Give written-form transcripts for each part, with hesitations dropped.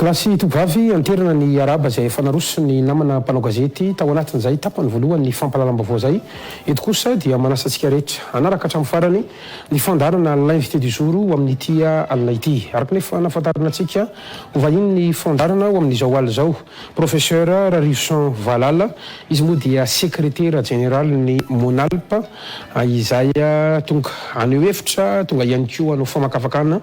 Tokolasy tovavy anterana ny araba izay efa naroso ny namana mpanao gazety tao anatin'izay tapany voalohany ny fampalalam-baovao zay. Eto kosa dia manasa antsika rehetra anaraka hatramin'ny farany ny fandarana l'invité du jour ho amin'ity alina ity. Araka nefa nafantarana antsika ho vahiny ny fandarana ho amin'izao alina izao. Professeur Rarivson Valala, izy moa dia secrétaire général ny Monalp, izay tonga aneo hevitra tonga ihany koa anao famakafakana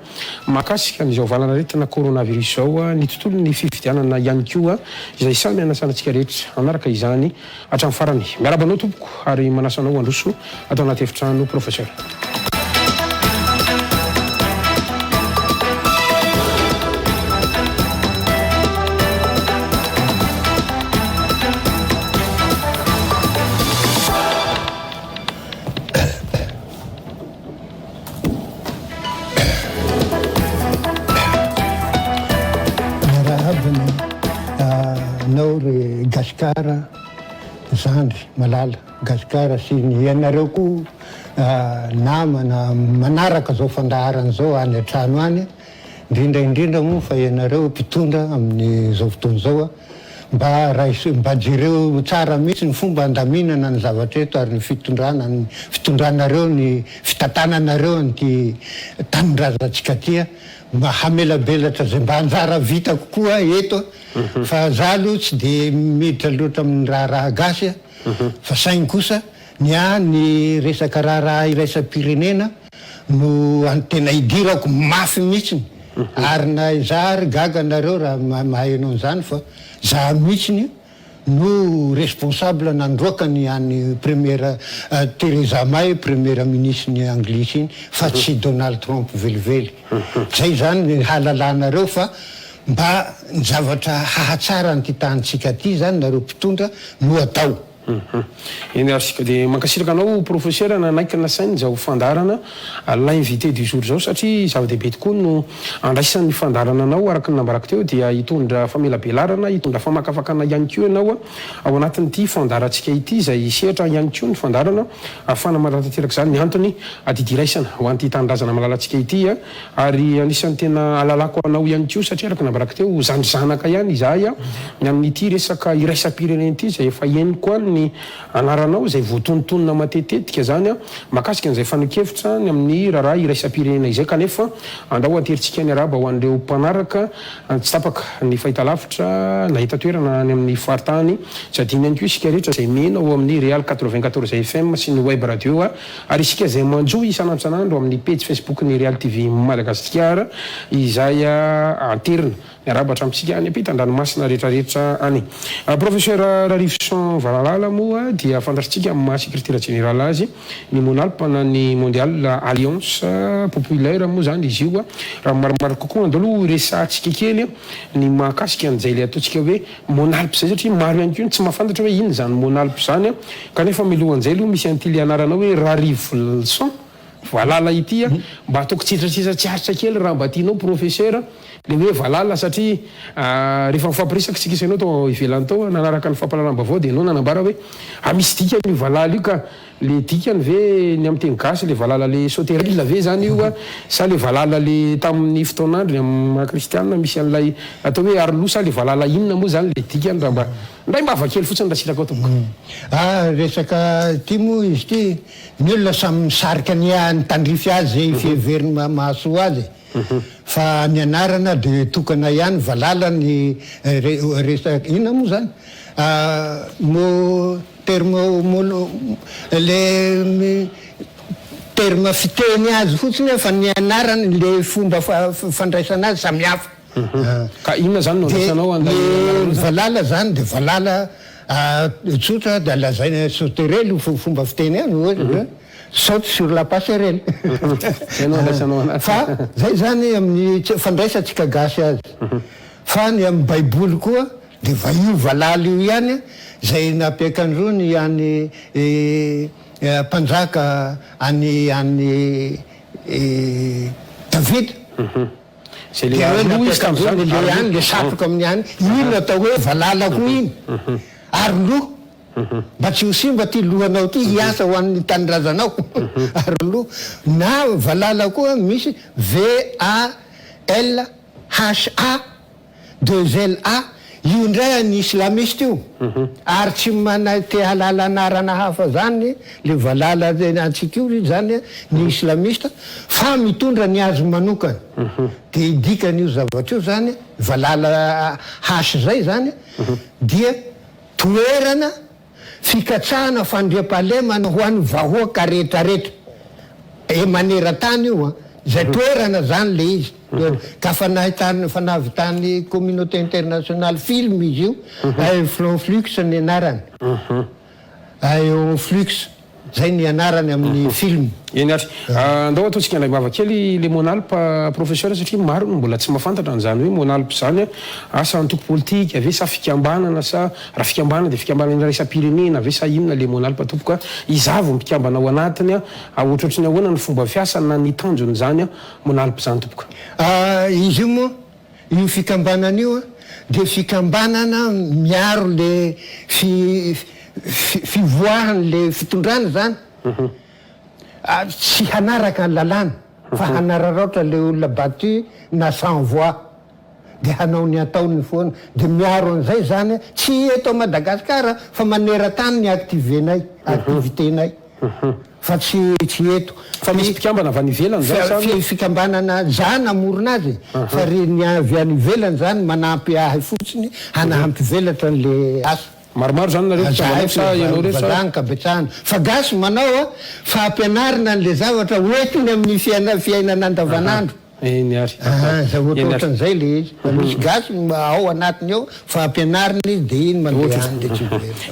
mahakasika an'izao valana rehetra na coronavirus zao ny tontolo ny fifidianana ihany koa izay samy anasanantsika rehetra anaraka izany hatramin'ny farany. Miaraba anao tompoko ary manasa anao androso atao anaty efitrano professeur. Nauri Gaskara Zandry Malala Gaskara sy ny ianareo koa namana manaraka zao fandaharana zao any an-trano any indrindra moa fa ianareo mpitondra amin'ny zao fotoana zao mba jereo tsara mihitsy ny fomba andaminana ny zavatra eto ary ny fitondranareo ny fitantananareo ny tanindrazantsika tia mba hamelabelatra zay mba anjara vita kokoa eto fa za aloha tsy de miditra loatra amin'ny raha gasy fa sainy kosa ny resaka raha iraisam-pirenena no tena idirako mafy mihitsiny ary na za ary gaga nareo raha mahay anao an'izany fa za mihitsiny no responsable nandroakany any première Theresa May première ministre ny anglisy iny fa tsy Donald Trump velively zay zany ny halalanareo fa mba ny zavatra hahatsara ny titantsika ty zany nareo mpitondra no atao. Eny arsika dia mankasiraka anao professeur nanaiky nasainy zao fandarana l'invité du jour zao satria zava-dehibe tokoa no andraisan'ny fandarana anao araka ny nambaraka teo dia hitondra famelabelarana hitondra famakafakana ihany koa ianao ao anatin'ity fandarantsika ity izay sehatra ihany koa ny fandarana ahafana matanteraka zany ny antony adidiraisana ho an'ity tanindrazana malalantsika ity ary anisan'ny tena alalako anao ihany koa satria araka ny nambaraka teo zandrizanaka ihany izahay ny amin'ity resaka iraisam-pirenena ity izay efa henoko any anaranao izay voatontonona matetetika zany mahakasika an'izay fanokevitra ny amin'ny raharaha iraisam-pirenena izay kanefa andao ateritsika ny araba ho an'ireo mpanaraka tsy tapaka ny fahitalavitra nahita toerana any amin'ny faritany tsy adino ihany koa isika rehetra izay mena ao amin'ny Real 94 FM sy ny web radio ary isika izay manjo isan'andro amin'ny page Facebook ny Real TV Madagasikara izay anterina ny araba hatramintsika any apita andranomasina rehetrarehetra any. Professeur Rarivson Valala moa dia fantatritsika amin'ny secrétaire général azy ny Monalp na ny Mondial Alliance Populaire moa zany izy io raha maromaro kokoa andalo resahantsika kely ny mahakasika an'izay le ataontsika hoe Monalp zay satria maro ihany koa tsy mahafantatra hoe ino zany Monalp zany kanefa milohan'izay aloha misy an'ity le anaranao hoe Rarivson Valala ity mba ataoko tsitratsiaritra kely raha mba tianao professeur le hoe Valala satria rehefa mifampiresaka tsika isanao tao ivelany tao nanaraka ny fampalalam-baovao dia anao nanambara hoe misy dikany Valala io ka le dikany ve ny amin'ny teny gasy le Valala le sauterelle ve zany io sa le Valala le tamin'ny fotoanandro ny amin'ny kristianina misy an'ilay atao hoe arlo sa le Valala inona moa zany le dikany raha mba ndray mba avakely fotsiny raha siraka ao tompoko. Resaka ty moa izy ty ny olona samy misarika ny tandrify azy fieveriny mahasoa azy fa ny anarana dia tokana ihany Valala ny resaka ina moa zany mo terme fiteny azy fotsiny fa ny anarana le fomba fandraisana azy samy hafa. Ka inona zany no andraisanao Valala zany dia Valala tsotra dia lazaina sauterelle fomba fiteny any saute sur la passerelle. Fa zay zany amin'ny fandraisantsika gasy azy fa ny amin'ny baiboly koa dia io Valala io ihany zay napiakan'ireo ny any mpanjaka any David le satroka amin'ny any ino atao hoe Valala koa iny arlo mba tsy ho simba ty lohanao ty hiasa ho an'ny tanindrazanao arlo na Valala koa misy VALHA 2LA io ndray ny islamiste io ary tsy mana te halala anarana hafa zany le valala antsika io zany ny islamiste fa mitondra ny azo manokana de idikan'io zavatra io zany valala hasy zay zany dia toerana fikatsahana fandriam-pahalemana ho an'ny vahoaka rehetrarehetra maneran-tany io zay toerana zany le izy ka fanavitany communauté internationale film izy io Flix ny anarany Flix zay ny anarany amin'ny film eny ary andao ataontsika anay mavakely le monalpa professeur satria maro no mbola tsy mahafantatra an'izany hoe monalpa zany asa antoko politika ave sa fikambanana sa raha fikambanana de fikambanana raisam-pirenena ave sa inona le monalpa tompoka izavo mpikambana ao anatiny ohatrohatrany ahoana ny fomba fiasa na ny tanjony zany monalpa zany tompoka izy io moa io fikambanana io de fikambanana miaro le fivoahany le fitondrana zany tsy hanaraka ny lalàna fa hanararaotra le olona battu na sans voix de hanao ny ataony foana de miaro an'izay zany tsy eto Madagasikara fa maneran-tany ny activité-nay fa tsy eto fa misy mpikambana avy any ivelany zany fikambanana zany amorona azy fa ny avy any ivelany zany manampy ahy fotsiny hanahampy velatra n'le asa maromaro zany nareo kabetsahana fa gasy manao fa ampianarina n'le zavatra oetiny amin'ny fiainana andavanandro eny ary ohatran'izay le izy misy gasy ao anatiny ao fa ampianarina izy de iny mandeany de tsy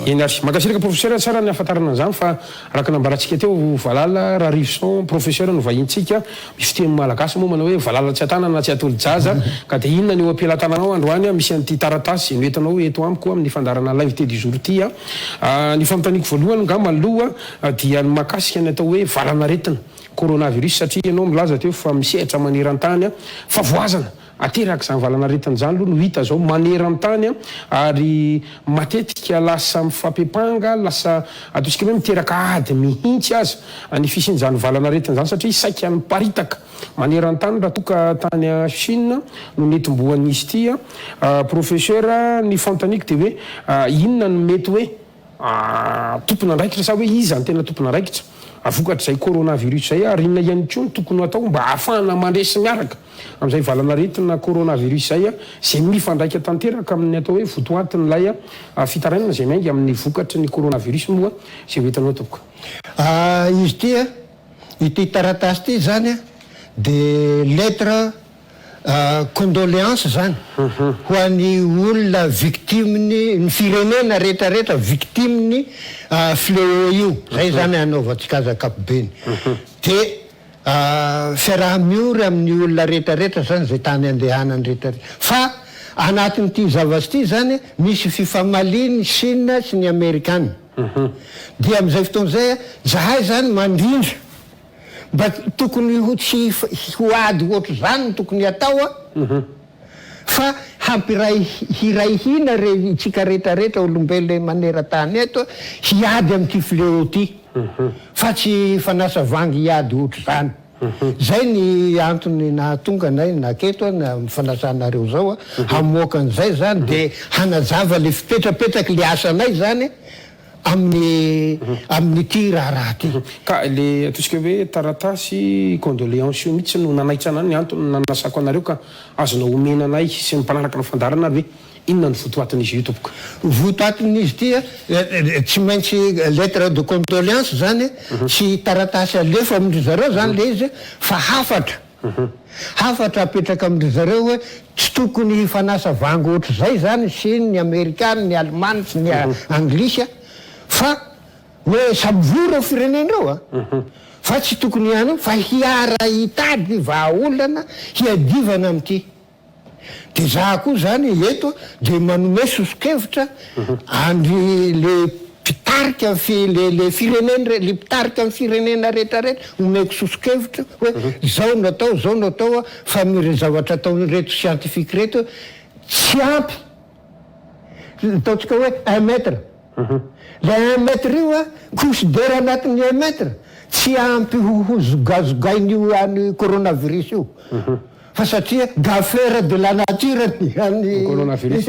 eny ary makasiraka professeur tsara ny ahafantarana an'izany fa araka nambarantsika teo valala raha rivson professeur no vahintsika misy teny malagasy moa manao hoe valala tsy atana na tsy atolo-jaza ka de inona ny eo ampilatananao androany misy an'ity taratasy no entanao eto amiko amin'ny fandarana l'invité du jour ty ny fanotaniko voalohany nga maloha dia ny makasika ny atao hoe valanaretina coronavirus satria ianao milaza teo fa misehatra maneran-tany fa voazana ateraka izany valanaretina zany aloha no hita zao maneran-tany ary matetika lasa mifampepanga lasa ataontsika hoe miteraka ady mihintsy aza ny fisian'izany valanaretina zany satria saika miparitaka maneran-tany raha toka tany Chine no netim-boan'izy ity professeur ny fantaniko de hoe inona no mety hoe tompona andraikitra sa hoe iza ny tena tompona andraikitra avokatra zay coronavirus zay ary inona ihany koa no tokony atao mba ahafahana mandresy miaraka amin'izay valanaretina coronavirus zay zay mifandraika tanteraka amin'ny atao hoe votoatin'ilay fitarainana zay maingy amin'ny vokatra ny coronavirus moa zay hoentanao topoka izy ity ity taratasy ty zany de lettre condoléance zany ho an'ny olona victimeny ny firenena rehetrarehetra victimeny fléau io zay zany anaovantsika azy akapobeny de fiaraha-miory amin'ny olona rehetrarehetra zany zay tany andehanany rehetrarehetra fa anatin'ity zavatra ity zany misy fifamaliny Chine sy ny Amerikana dia amin'izay fotoan'izay zahay zany mandrindra mba tokony tsy hoady ohatra zany tokony atao fa hampiraihina tsika rehetrarehetra olombelo maneran-tany eto hiady amin'ity fléau ty fa tsy fanasa vangy hiady ohatra zany zay ny antony nahatonga nay naketo na fanasanareo zao hamoaka an'izay zany de hanajava le fipetrapetraky le asanay zany amin'ny ty raha ty ka le ataontsika hoe taratasy condoléance io mihitsy no nanaitra anany ny antony nanasako anareo ka azonao omena anay sy ny mpanaraka ny fandarana hoe inona ny votoatin'izy io tompoka votoatin'izy ty tsy maintsy lettre de condoléance zany tsy taratasy alefa amindry zareo zany le izy fa hafatra apetraka amindry zareo hoe tsy tokony fanasa vangy ohatra zay zany Chine ny Amerikana ny Alemana sy ny Anglisy fa hoe samy voro firenenreo fa tsy tokony ihany fa hiara hitady vahaolana hiadivana amin'ity de za koa zany eto de manome sosokevitra andry le mpitarika le firenena le mpitarika amin'ny firenena rehetrarehetra omeko sosokevitra hoe zao no atao fa mire zavatra ataoreto scientifique reto tsy ampy ataontsika hoe 1 mètre le 1 mètre io considère anatin'ny 1 mètre tsy ampy ho zogazogain'io any coronavirus io fa satria gafera de la nature ny coronavirus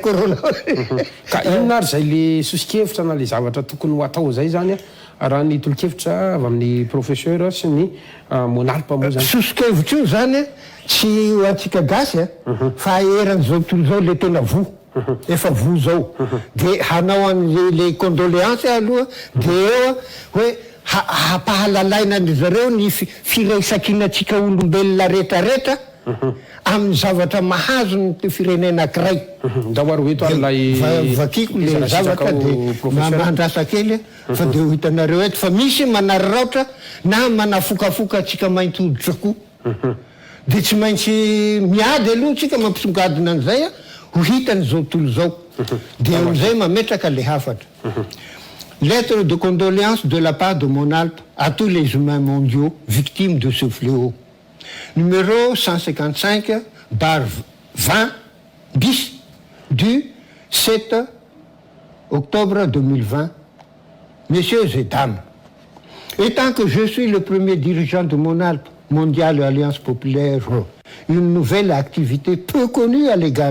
coronavirus ka inona ary zay le sosikevitra na le zavatra tokony ho atao zay zany a raha ny tolokevitra avy amin'ny professeur sy ny monalpa moa zany sosikevitra io zany tsy ho antsika gasy fa eran'izao tontolo zao le tena efa zao de hanao an'le condoléance aloha de eo hoe hampahalalaina ny zareo ny firaisakinantsika olombelona rehetrarehetra amin'ny zavatra mahazo ny firenena anankiray dahoary eto an'ilay vakiko le zavatra de mandrasa kely fa de ho hitanareo eto fa misy manararaotra na manafokafoka atsika mainty hoditra koa de tsy maintsy miady aloha tsika mampisongadina an'izay ho hitan'izao tontolo zao de am'izay mametraka le hafatra. Lettre de condoléances de la part de Monalp à tous les humains mondiaux victimes de ce fléau. Numéro 155 bar 20 bis du 7 octobre 2020. Messieurs et dames, étant que je suis le premier dirigeant de Monalp, Mondiale Alliance Populaire, une nouvelle activité peu connue à l'égard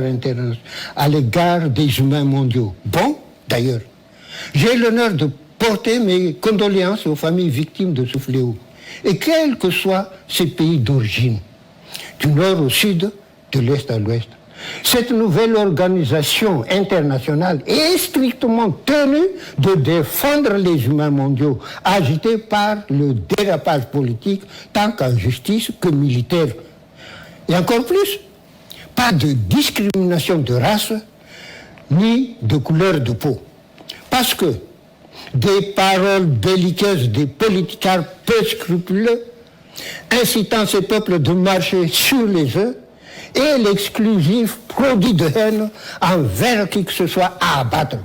des humains mondiaux. Bon, d'ailleurs, j'ai l'honneur de porter mes condoléances aux familles victimes de ce fléau, et quels que soient ces pays d'origine, du nord au sud, de l'est à l'ouest. Cette nouvelle organisation internationale est strictement tenue de défendre les humains mondiaux, agités par le dérapage politique, tant qu'en justice que militaire. Et encore plus, pas de discrimination de race, ni de couleur de peau. Parce que des paroles belliqueuses des politiciens peu scrupuleux, incitant ces peuples de marcher sur les œufs, et l'exclusif produit de haine envers qui que ce soit à abattre,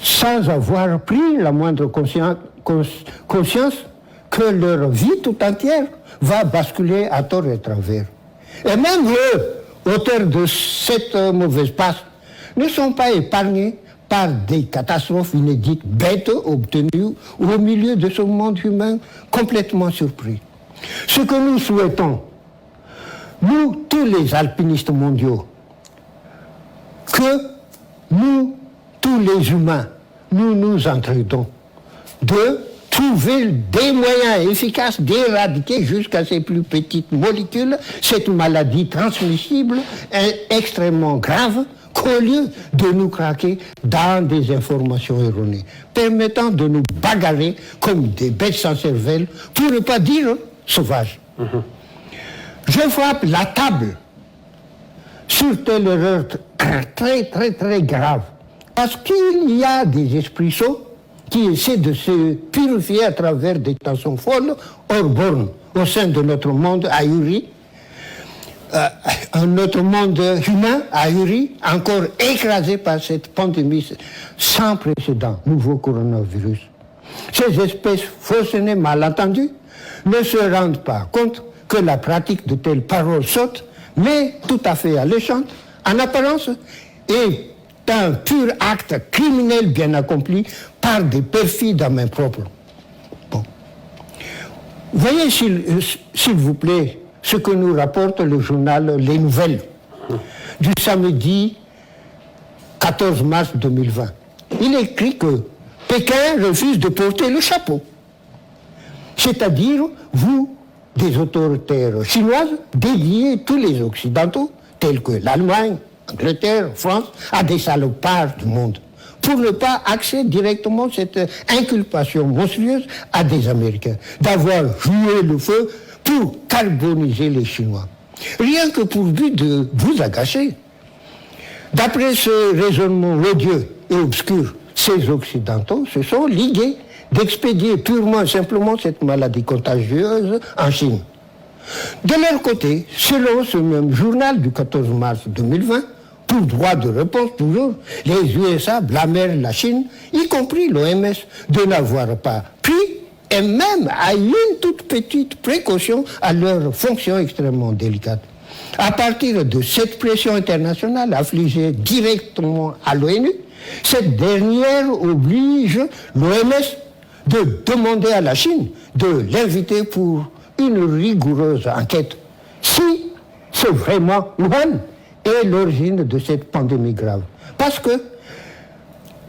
sans avoir pris la moindre conscience que leur vie tout entière va basculer à tort et travers. Et même eux, auteurs de cette mauvaise passe, ne sont pas épargnés par des catastrophes inédites, bêtes obtenues au milieu de ce monde humain complètement surpris. Ce que nous souhaitons, nous, tous les alpinistes mondiaux, que nous, tous les humains, nous nous entraidons de trouver des moyens efficaces d'éradiquer jusqu'à ces plus petites molécules cette maladie transmissible et extrêmement grave, qu'au lieu de nous craquer dans des informations erronées, permettant de nous bagarrer comme des bêtes sans cervelle, pour ne pas dire sauvages. Je frappe la table sur telle erreur très grave, parce qu'il y a des esprits sots qui essaient de se purifier à travers des tensions folles hors bornes au sein de notre monde ahuri, notre monde humain ahuri, encore écrasé par cette pandémie sans précédent, nouveau coronavirus. Ces espèces fausses-nées mal entendues ne se rendent pas compte que la pratique de telles paroles sottes, mais tout à fait alléchantes, en apparence, est un pur acte criminel bien accompli par des perfides à main propre. Bon. Voyez, s'il vous plaît, ce que nous rapporte le journal Les Nouvelles du samedi 14 mars 2020. Il écrit que Pékin refuse de porter le chapeau. C'est-à-dire, vous, des autoritaires chinoises, dédiez tous les Occidentaux, tels que l'Allemagne, l'Angleterre, France, à des salopards du monde, pour ne pas axer directement cette inculpation monstrueuse à des Américains, d'avoir joué le feu pour carboniser les Chinois. Rien que pour but de vous agacer. D'après ce raisonnement odieux et obscur, ces Occidentaux se sont ligués d'expédier purement et simplement cette maladie contagieuse en Chine. De leur côté, selon ce même journal du 14 mars 2020, pour droit de réponse toujours, les USA blâmèrent la Chine, y compris l'OMS, de n'avoir pas pris et même à une toute petite précaution à leur fonction extrêmement délicate. À partir de cette pression internationale affligée directement à l'ONU, cette dernière oblige l'OMS de demander à la Chine de l'inviter pour une rigoureuse enquête. si c'est vraiment Wuhan est l'origine de cette pandémie grave. Parce que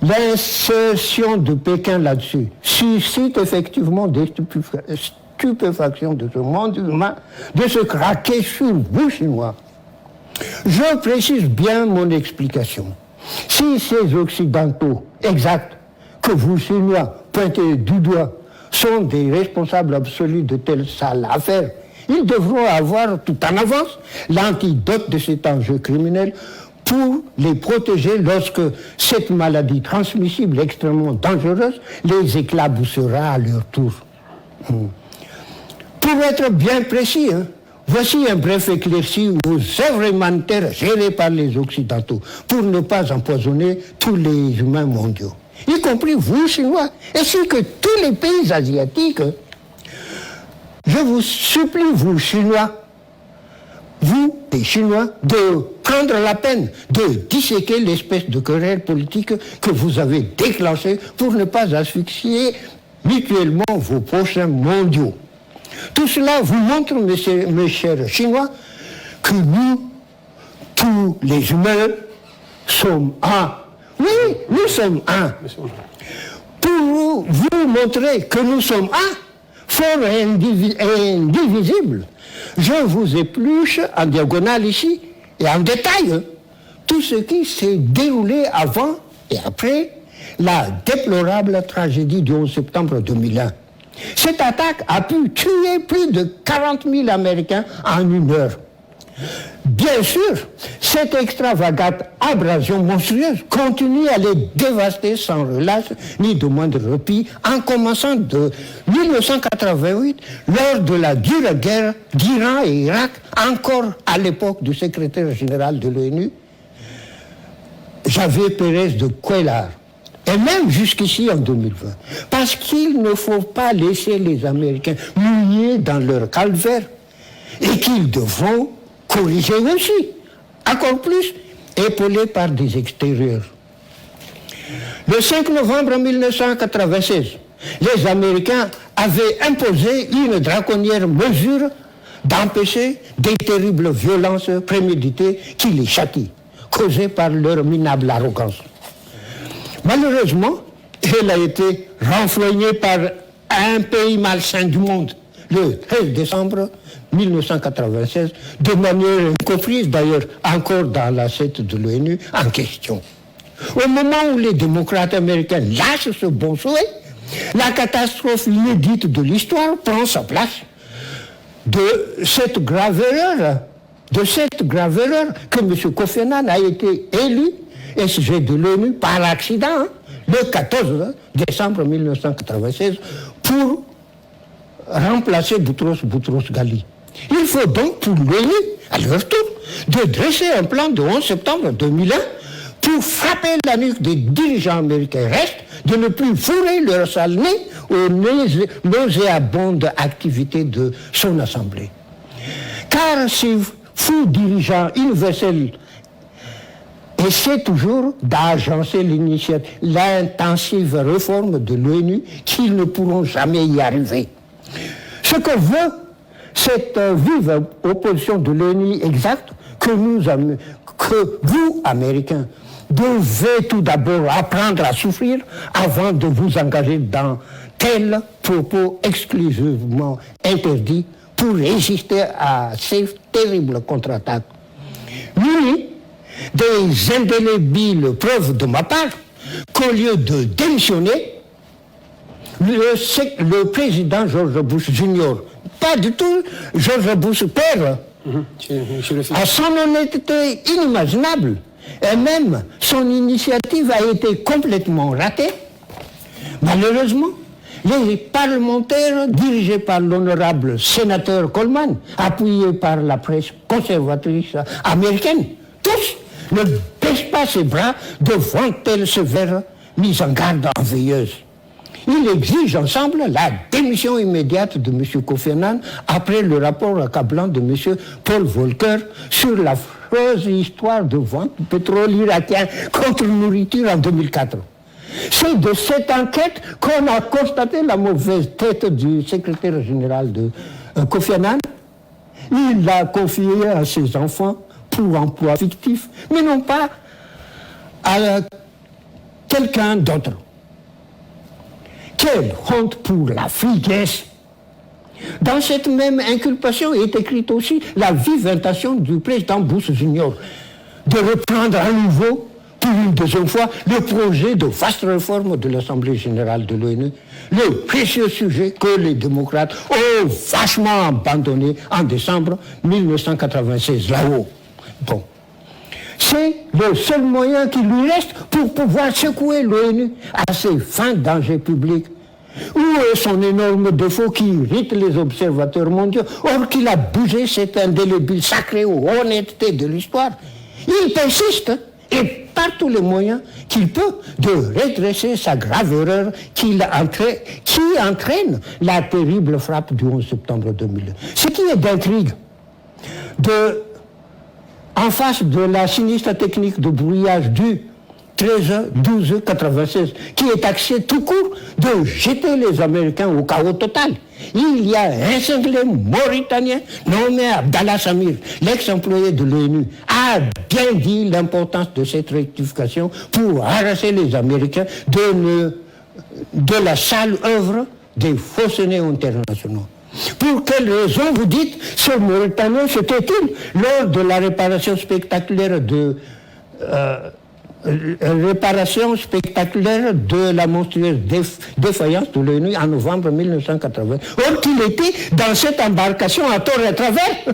l'insertion de Pékin là-dessus suscite effectivement des stupéfactions de ce monde humain de se craquer sur vous, Chinois. Je précise bien mon explication. Si ces Occidentaux exacts que vous, Chinois, pointez du doigt, sont des responsables absolus de telle sale affaire, ils devront avoir tout en avance l'antidote de cet enjeu criminel pour les protéger lorsque cette maladie transmissible extrêmement dangereuse les éclaboussera à leur tour. Pour être bien précis, voici un bref éclairci aux œuvres humanitaires gérées par les Occidentaux pour ne pas empoisonner tous les humains mondiaux, y compris vous, Chinois, ainsi que tous les pays asiatiques. Je vous supplie, vous, Chinois, vous, les Chinois, de prendre la peine de disséquer l'espèce de querelle politique que vous avez déclenchée pour ne pas asphyxier mutuellement vos prochains mondiaux. Tout cela vous montre, mes chers Chinois, que nous, tous les humains, sommes un. Oui, nous sommes un. Pour vous montrer que nous sommes un, fort et indivisible, je vous épluche en diagonale ici et en détail tout ce qui s'est déroulé avant et après la déplorable tragédie du 11 septembre 2001. Cette attaque a pu tuer plus de 40 000 Américains en une heure. Bien sûr, cette extravagante abrasion monstrueuse continue à les dévaster sans relâche ni de moindre répit, en commençant de 1988, lors de la dure guerre d'Iran et Irak, encore à l'époque du secrétaire général de l'ONU, Javier Pérez de Cuellar, et même jusqu'ici en 2020. Parce qu'il ne faut pas laisser les Américains mouiller dans leur calvaire et qu'ils devront corriger aussi, encore plus, épaulés par des extérieurs. Le 5 novembre 1996, les Américains avaient imposé une draconnière mesure d'empêcher des terribles violences préméditées qui les châtient, causées par leur minable arrogance. Malheureusement, elle a été renfrognée par un pays malsain du monde, le 13 décembre 1996, de manière incomprise d'ailleurs encore dans l'assiette de l'ONU en question. Au moment où les démocrates américains lâchent ce bon souhait, la catastrophe inédite de l'histoire prend sa place. De cette grave erreur que M. Kofi Annan a été élu SG de l'ONU par accident le 14 décembre 1996 pour remplacer Boutros Ghali. Il faut donc pour l'ONU, à leur tour, de dresser un plan de 11 septembre 2001 pour frapper la nuque des dirigeants américains. Reste de ne plus fourrer leur sale nez aux nauséabondes activités de son assemblée. Car ces fous dirigeants universels essaient toujours d'agencer l'intensive réforme de l'ONU qu'ils ne pourront jamais y arriver. Ce que veut cette vive opposition de l'ONU exacte que vous, Américains, devez tout d'abord apprendre à souffrir avant de vous engager dans tels propos exclusivement interdits pour résister à ces terribles contre-attaques. Muni des indélébiles preuves de ma part qu'au lieu de démissionner, le président George Bush Jr., pas du tout George Bush père, à son honnêteté inimaginable, et même son initiative a été complètement ratée. Malheureusement, les parlementaires dirigés par l'honorable sénateur Coleman, appuyés par la presse conservatrice américaine, tous ne baissent pas ses bras devant telle sévère mise en garde en veilleuse. Ils exigent ensemble la démission immédiate de M. Kofi Annan après le rapport accablant de M. Paul Volcker sur la l'affreuse histoire de vente du pétrole irakien contre nourriture en 2004. C'est de cette enquête qu'on a constaté la mauvaise tête du secrétaire général de Kofi Annan Il l'a confié à ses enfants pour emploi fictif, mais non pas à quelqu'un d'autre. Quelle honte pour l'Afrique! Dans cette même inculpation est écrite aussi la vive intention du président Bush Junior de reprendre à nouveau, pour une deuxième fois, le projet de vaste réforme de l'Assemblée générale de l'ONU, le précieux sujet que les démocrates ont vachement abandonné en décembre 1996, là-haut. Bon. C'est le seul moyen qui lui reste pour pouvoir secouer l'ONU à ses fins dangers publics. Où est son énorme défaut qui irrite les observateurs mondiaux, or qu'il a bougé cette indélébile sacrée honnêteté de l'histoire? Il persiste, et par tous les moyens qu'il peut, de redresser sa grave erreur qui entraîne la terrible frappe du 11 septembre 2001. Ce qui est d'intrigue, en face de la sinistre technique de brouillage du 13-12-96, qui est taxé tout court de jeter les Américains au chaos total. Il y a un cinglé mauritanien nommé Abdallah Samir, l'ex-employé de l'ONU, a bien dit l'importance de cette rectification pour arracher les Américains de la sale œuvre des faussaires internationaux. Pour quelle raison, vous dites, ce Mauritanien s'était-il lors de la réparation spectaculaire de la monstrueuse défaillance de l'ONU en novembre 1980. Or qu'il était dans cette embarcation à tort et à travers.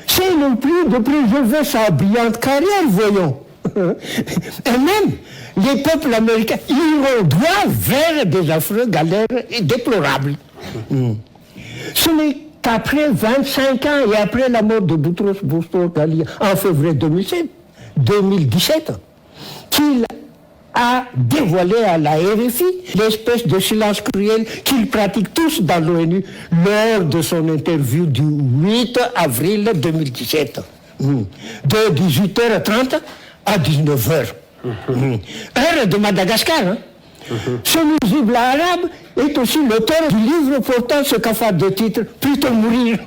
C'est non plus de préserver sa brillante carrière, voyons. Et même les peuples américains iront droit vers des affreux galères déplorables. Ce n'est qu'après 25 ans et après la mort de Boutros Boutros-Ghali en février 2017, qu'il a dévoilé à la RFI l'espèce de silence cruel qu'ils pratiquent tous dans l'ONU lors de son interview du 8 avril 2017, de 18h30 à 19h. Heure de Madagascar. Ce nuisible arabe est aussi l'auteur du livre portant ce cafard de titre « Plutôt mourir »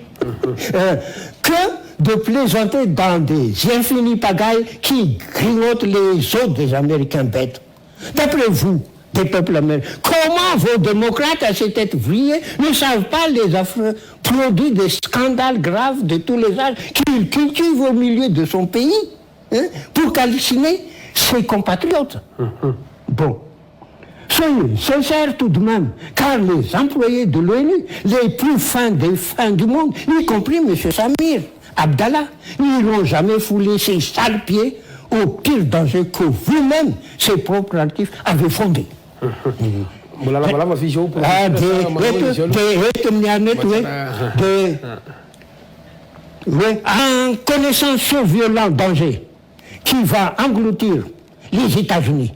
que de plaisanter dans des infinies pagailles qui grignotent les os des Américains bêtes. D'après vous, des peuples américains, comment vos démocrates à ces têtes vrillées ne savent pas les affreux produits des scandales graves de tous les âges qu'ils cultivent au milieu de son pays pour calciner ses compatriotes? Bon. Soyez sincères tout de même, car les employés de l'ONU, les plus fins des fins du monde, y compris M. Samir Abdallah, n'iront jamais fouler ses sales pieds au pire danger que vous-même, ses propres actifs, avez fondé. En connaissant ce violent danger qui va engloutir les États-Unis,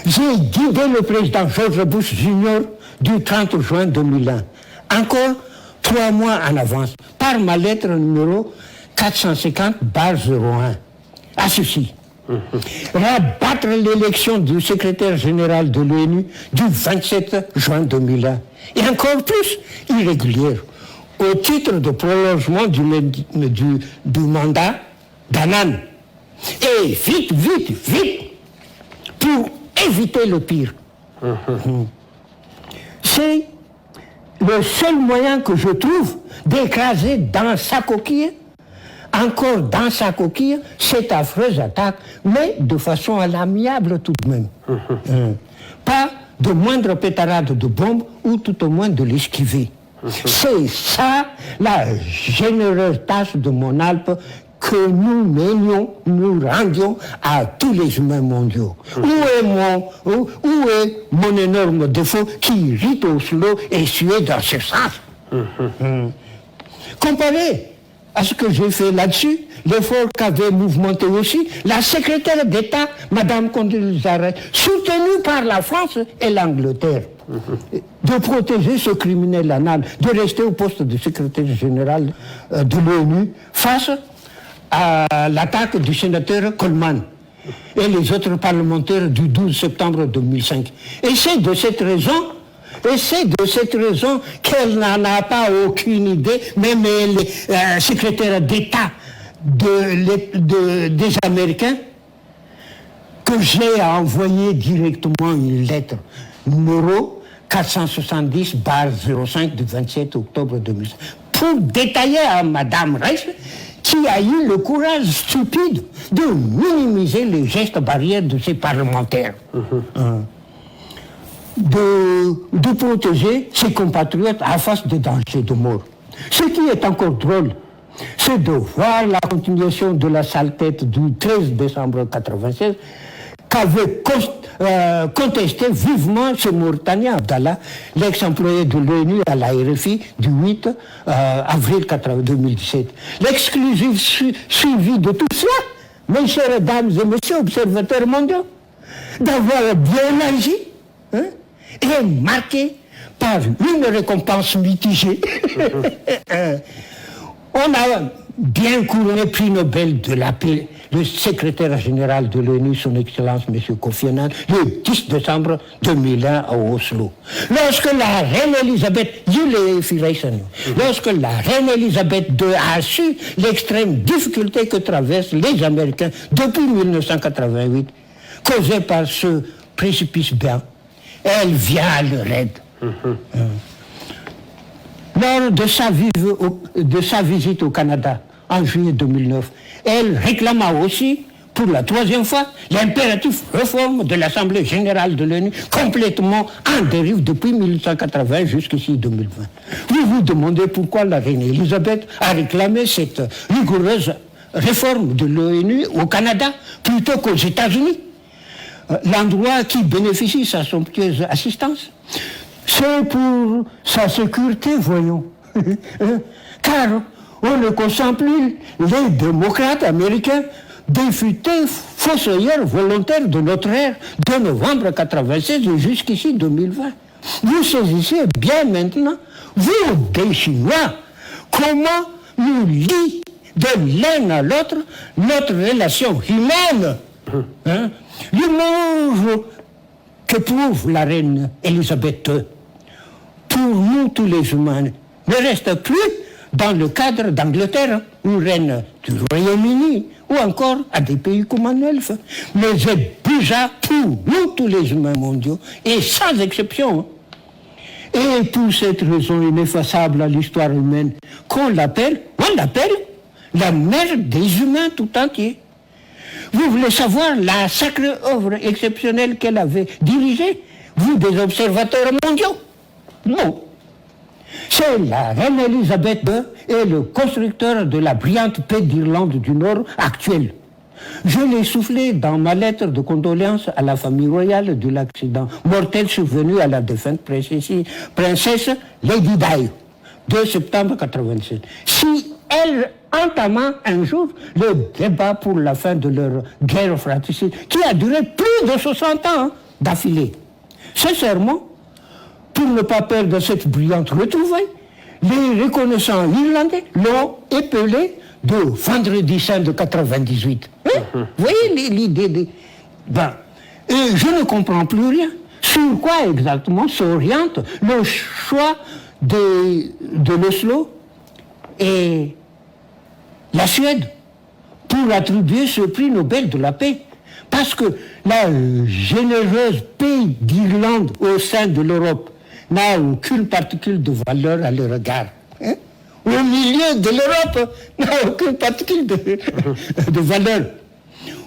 j'ai guidé le président George Bush Jr. du 30 juin 2001, encore 3 mois en avance, par ma lettre numéro 450/01, à ceci. Rabattre l'élection du secrétaire général de l'ONU du 27 juin 2001, et encore plus irrégulière, au titre de prolongement du mandat d'Annan. Et vite, pour éviter le pire. C'est le seul moyen que je trouve d'écraser dans sa coquille, cette affreuse attaque, mais de façon à l'amiable tout de même. Pas de moindre pétarade de bombe, ou tout au moins de l'esquiver. C'est ça la généreuse tâche de mon Alpe que nous rendions à tous les humains mondiaux. Où est mon énorme défaut qui irrite Oslo et Suède dans ce sens? Comparé à ce que j'ai fait là-dessus, l'effort qu'avait mouvementé aussi la secrétaire d'État, Mme Condoleezza Rice, soutenue par la France et l'Angleterre, de protéger ce criminel anal, de rester au poste de secrétaire général de l'ONU face à l'attaque du sénateur Coleman et les autres parlementaires du 12 septembre 2005. Et c'est de cette raison Et c'est de cette raison qu'elle n'en a pas aucune idée, même les secrétaires d'État des Américains, que j'ai envoyé directement une lettre numéro 470/05 du 27 octobre 2005 pour détailler à Mme Reich qui a eu le courage stupide de minimiser les gestes barrières de ses parlementaires. De protéger ses compatriotes à face de dangers de mort. Ce qui est encore drôle, c'est de voir la continuation de la sale tête du 13 décembre 1996 qu'avait contesté vivement ce Mauritanien Abdallah, l'ex-employé de l'ONU à la RFI du 8 avril 2017. L'exclusif suivi de tout cela, mes chères dames et messieurs observateurs mondiaux, d'avoir bien agi, est marqué par une récompense mitigée. On a bien couronné prix Nobel de la paix le secrétaire général de l'ONU, son Excellence M. Kofi Annan, le 10 décembre 2001 à Oslo. Lorsque la reine Elisabeth II a su l'extrême difficulté que traversent les Américains depuis 1988, causée par ce précipice blanc, elle vient à leur aide. Lors de sa visite au Canada en juillet 2009, elle réclama aussi, pour la troisième fois, l'impératif réforme de l'Assemblée générale de l'ONU, complètement en dérive depuis 1880 jusqu'ici 2020. Vous vous demandez pourquoi la reine Elisabeth a réclamé cette rigoureuse réforme de l'ONU au Canada plutôt qu'aux États-Unis, l'endroit qui bénéficie de sa somptueuse assistance. C'est pour sa sécurité, voyons. Car on ne consent plus les démocrates américains des futés fossoyeurs volontaires de notre ère de novembre 1996 jusqu'ici 2020. Vous saisissez bien maintenant, vous des Chinois, comment nous lie de l'un à l'autre notre relation humaine. L'humour que prouve la reine Elisabeth II, pour nous tous les humains, ne reste plus dans le cadre d'Angleterre, une reine du Royaume-Uni, ou encore à des pays Commonwealth, mais est déjà pour nous tous les humains mondiaux, et sans exception. Et pour cette raison ineffaçable à l'histoire humaine, on l'appelle la mère des humains tout entiers. Vous voulez savoir la sacrée œuvre exceptionnelle qu'elle avait dirigée, vous des observateurs mondiaux? Non. C'est la reine Elisabeth II et le constructeur de la brillante paix d'Irlande du Nord actuelle. Je l'ai soufflé dans ma lettre de condoléances à la famille royale de l'accident mortel survenu à la défunte princesse Lady Di, 2 septembre 1987. Si elle entama un jour le débat pour la fin de leur guerre fratricide, qui a duré plus de 60 ans d'affilée. Sincèrement, pour ne pas perdre cette brillante retrouvaille, les reconnaissants irlandais l'ont épelé de Vendredi Saint de 98. Vous voyez l'idée et je ne comprends plus rien. Sur quoi exactement s'oriente le choix de l'Oslo et la Suède pour attribuer ce prix Nobel de la paix? Parce que la généreuse pays d'Irlande au sein de l'Europe n'a aucune particule de valeur à leur regard. Au milieu de l'Europe, n'a aucune particule de valeur.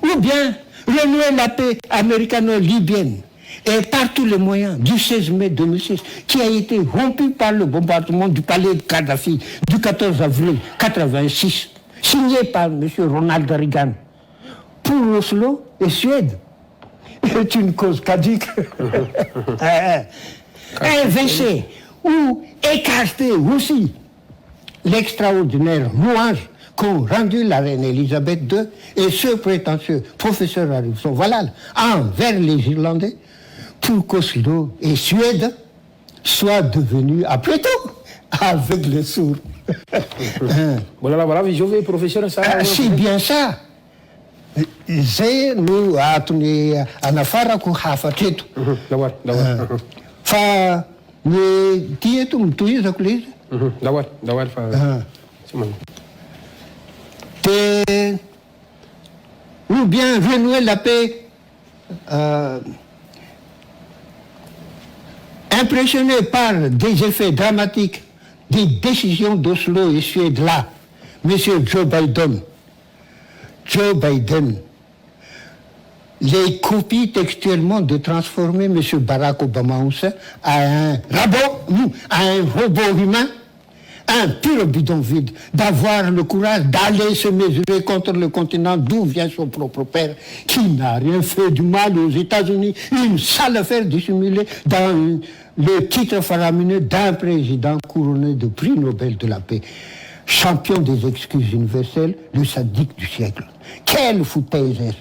Ou bien renouer la paix américano-libyenne et par tous les moyens du 16 mai 2006, qui a été rompu par le bombardement du palais de Kadhafi du 14 avril 1986, signé par M. Ronald Reagan, pour Oslo et Suède, est une cause caduque. Inverser ou écarter aussi l'extraordinaire louange qu'ont rendu la reine Elisabeth II et ce prétentieux professeur Harrison Valal envers les Irlandais pour qu'Oslo et Suède soient devenus, après tout, aveugles sourds. Voilà, vigiovy professeur ça. C'est bien ça. Zay no atony anafarako hafatra eto. Fa ny ty eto mitohizako le izy dahoary fa tsy manao de ou bien renouer la paix impressionné par des effets dramatiques des décisions d'Oslo et Suède-là, M. Joe Biden les copie textuellement de transformer M. Barack Obama Hussein à un robot humain, un pur bidonville, d'avoir le courage d'aller se mesurer contre le continent d'où vient son propre père, qui n'a rien fait du mal aux États-Unis, une sale affaire dissimulée dans le titre faramineux d'un président couronné de prix Nobel de la paix. Champion des excuses universelles, le sadique du siècle. Quelle foutaise est-ce?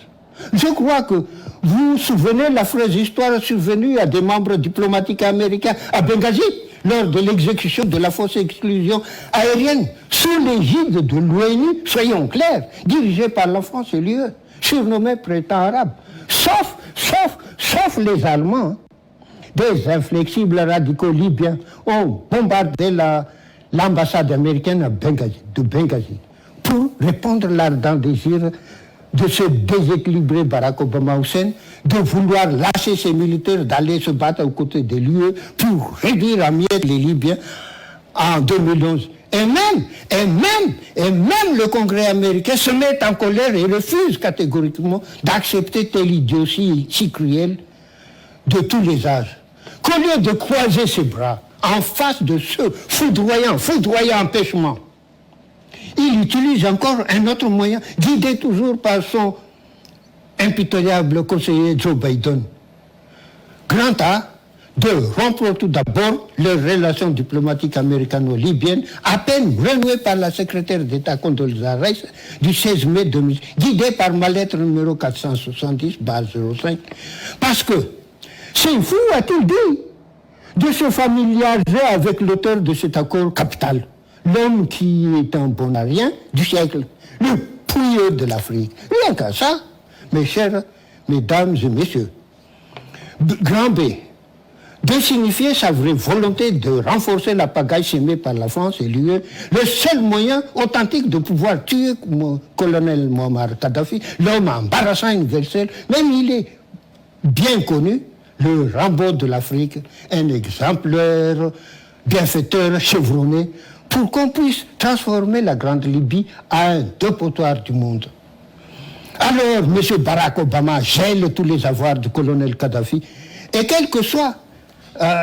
Je crois que vous vous souvenez de l'affreuse histoire survenue à des membres diplomatiques américains à Benghazi lors de l'exécution de la fausse exclusion aérienne sous l'égide de l'ONU, soyons clairs, dirigée par la France et l'UE, surnommée printemps arabe. Sauf les Allemands, des inflexibles radicaux libyens ont bombardé l'ambassade américaine de Benghazi pour répondre à l'ardent désir de se déséquilibrer Barack Obama Hussein, de vouloir lâcher ses militaires, d'aller se battre aux côtés de l'UE pour réduire à miettes les Libyens en 2011. Et même le Congrès américain se met en colère et refuse catégoriquement d'accepter telle idiotie si cruelle de tous les âges. Qu'au lieu de croiser ses bras en face de ce foudroyant empêchement, il utilise encore un autre moyen, guidé toujours par son impitoyable conseiller Joe Biden. Grand A, de rompre tout d'abord les relations diplomatiques américano-libyennes, à peine renouées par la secrétaire d'État Condoleezza Rice du 16 mai 2000, guidée par ma lettre numéro 470/05. Parce que c'est fou, a-t-il dit, de se familiariser avec l'auteur de cet accord capital. L'homme qui est un bon à rien du siècle, le pouilleux de l'Afrique. Rien qu'à ça, mes chers mesdames et messieurs. Grand B, de signifier sa vraie volonté de renforcer la pagaille semée par la France et l'UE, le seul moyen authentique de pouvoir tuer le colonel Muammar Kadhafi, l'homme embarrassant universel, même il est bien connu, le Rambo de l'Afrique, un exemplaire bienfaiteur chevronné, pour qu'on puisse transformer la Grande Libye en un dépotoir du monde. Alors, M. Barack Obama gèle tous les avoirs du colonel Kadhafi, et quel que soit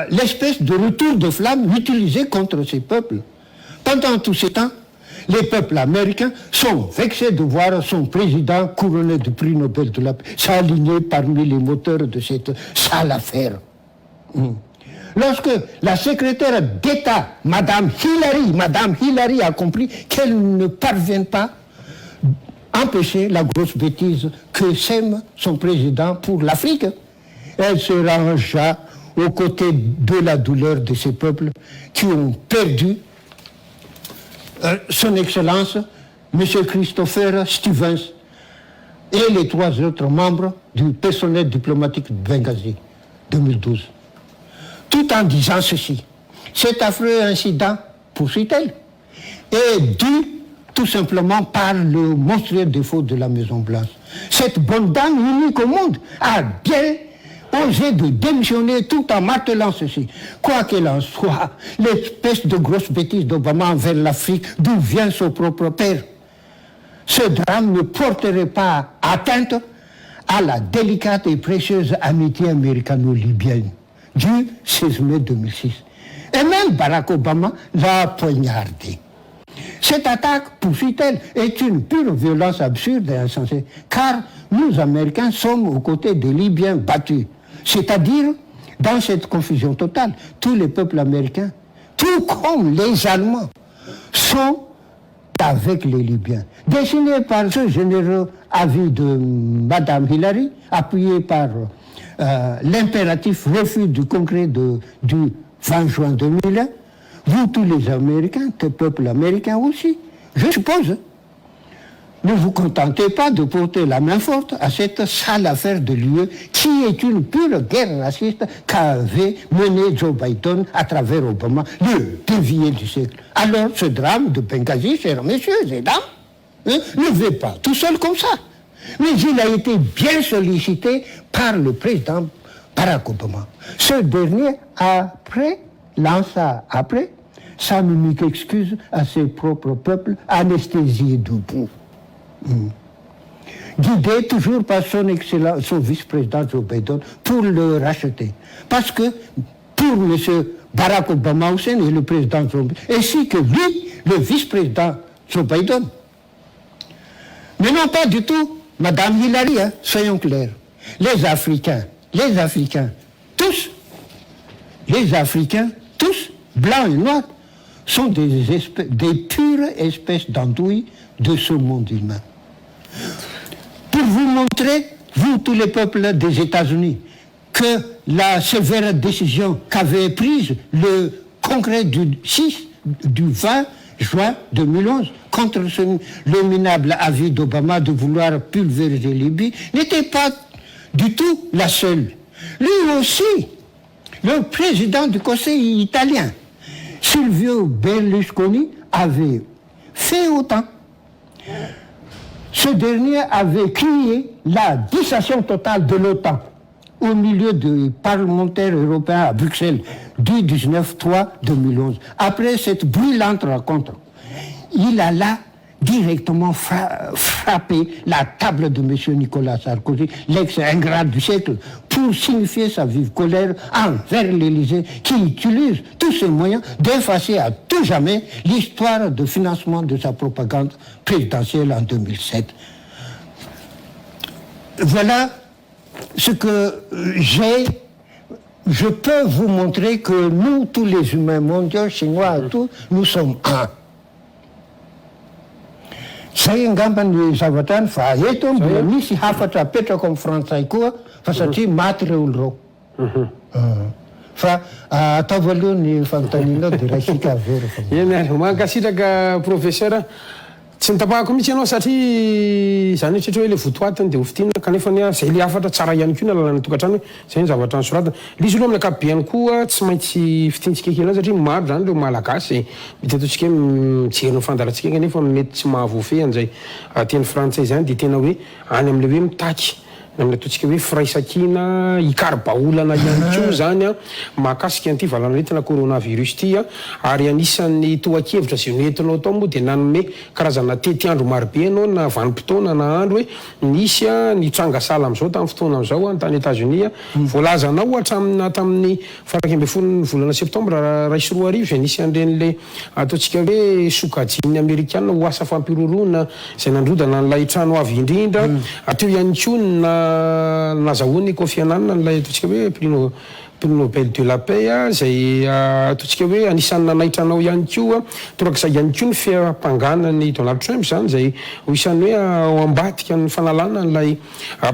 l'espèce de retour de flamme utilisé contre ces peuples. Pendant tout ce temps, les peuples américains sont vexés de voir son président couronné du prix Nobel de la paix s'aligner parmi les moteurs de cette sale affaire. Lorsque la secrétaire d'État, Madame Hillary a compris qu'elle ne parvient pas à empêcher la grosse bêtise que sème son président pour l'Afrique, elle se rangea aux côtés de la douleur de ces peuples qui ont perdu son Excellence, M. Christopher Stevens, et les 3 autres membres du personnel diplomatique de Benghazi, 2012. Tout en disant ceci, cet affreux incident, poursuit-elle, est dû tout simplement par le monstrueux défaut de la Maison-Blanche. Cette bonne dame unique au monde a bien osé de démissionner tout en martelant ceci. Quoi qu'il en soit, l'espèce de grosse bêtise d'Obama envers l'Afrique, d'où vient son propre père, ce drame ne porterait pas atteinte à la délicate et précieuse amitié américano-libyenne du 16 mai 2006. Et même Barack Obama l'a poignardé. Cette attaque, poursuit-elle, est une pure violence absurde et insensée, car nous, Américains, sommes aux côtés des Libyens battus. C'est-à-dire, dans cette confusion totale, tous les peuples américains, tout comme les Allemands, sont avec les Libyens. Dessiné par ce généreux avis de Madame Hillary, appuyé par l'impératif refus du congrès du 20 juin 2001, vous tous les Américains, le peuple américain aussi, je suppose, ne vous contentez pas de porter la main forte à cette sale affaire de l'UE qui est une pure guerre raciste qu'avait menée Joe Biden à travers Obama, le dévié du siècle. Alors ce drame de Benghazi, chers messieurs et dames, ne va pas tout seul comme ça. Mais il a été bien sollicité par le président Barack Obama. Ce dernier, lança sa mimique excuse à ses propres peuples anesthésiés debout. Guidé toujours par son vice-président Joe Biden pour le racheter. Parce que pour M. Barack Obama aussi et le président Joe Biden, ainsi que lui, le vice-président Joe Biden. Mais non pas du tout, Madame Hillary, soyons clairs. Les Africains, tous, blancs et noirs, sont des pures espèces d'andouilles de ce monde humain. Pour vous montrer, vous, tous les peuples des États-Unis, que la sévère décision qu'avait prise le Congrès du 20 juin 2011 contre le minable avis d'Obama de vouloir pulvériser Libye n'était pas du tout la seule. Lui aussi, le président du Conseil italien, Silvio Berlusconi, avait fait autant. Ce dernier avait crié la dissolution totale de l'OTAN au milieu des parlementaires européens à Bruxelles du 19-3-2011. Après cette brûlante rencontre, il alla directement frapper la table de M. Nicolas Sarkozy, l'ex-ingrat du siècle, pour signifier sa vive colère envers l'Élysée qui utilise tous ses moyens d'effacer à tout jamais l'histoire de financement de sa propagande présidentielle en 2007. Voilà ce que j'ai. Je peux vous montrer que nous, tous les humains mondiaux, chinois et tout, nous sommes un. Zay angamba ny zavatra ny fa eto mbola misy hafatra apetrako amin'ny frantsay koa fa satria maty ireo olo reo. Fa ataovy aloha ny fanontanianao dia raisika avery fa. Eny mankasitraka professeur tsy nitapahako mihitsy ianao satria zany ohatra hoe le votoatiny dia ho fitinina kanefa zay le hafatra tsara ihany koa na lalàna tokantrano zay ny zavatra nysoratana. Lisy aloha amin'ny ankapobeny koa tsy maintsy fitintsika kely satria maro zany ireo malagasy mety ataontsika hoe mijery ny fandarantsika kanefa mety tsy mahavoafehy an'izay teny frantsay zany dia tena hoe any amin'le hoe mitaky amin'ny ataontsika hoe firaisakina ikaribaolana ihany koa zany mahakasika an'ity valanaretina coronavirus ity ary anisan'ny tohan-kevitra zay noentinao tao moa dia nanome karazana tetiandro marobe anao na vanim-potoana na andro hoe nisy ny trangasala amin'izao tamin'ny fotoana amin'izao antany États-Unis voalazanao hatramin'ny faraika ambin'ny folo ny volana septambra ray sy roa arivo zay nisy an'iren'le ataontsika hoe sokajiny amerikana ho asa fampiroroana zay nandrodana n'ilay trano avy indrindra ateo ihany koa nazahoany Kofi Annan n'ilay ataontsika hoe prix Nobel de la paix zay ataontsika hoe anisan'ny nanaitranao ihany koa torak'izay ihany koa ny fiampanganany Donald Trump zany zay ho isan'ny hoe ao ambadika ny fanalana n'ilay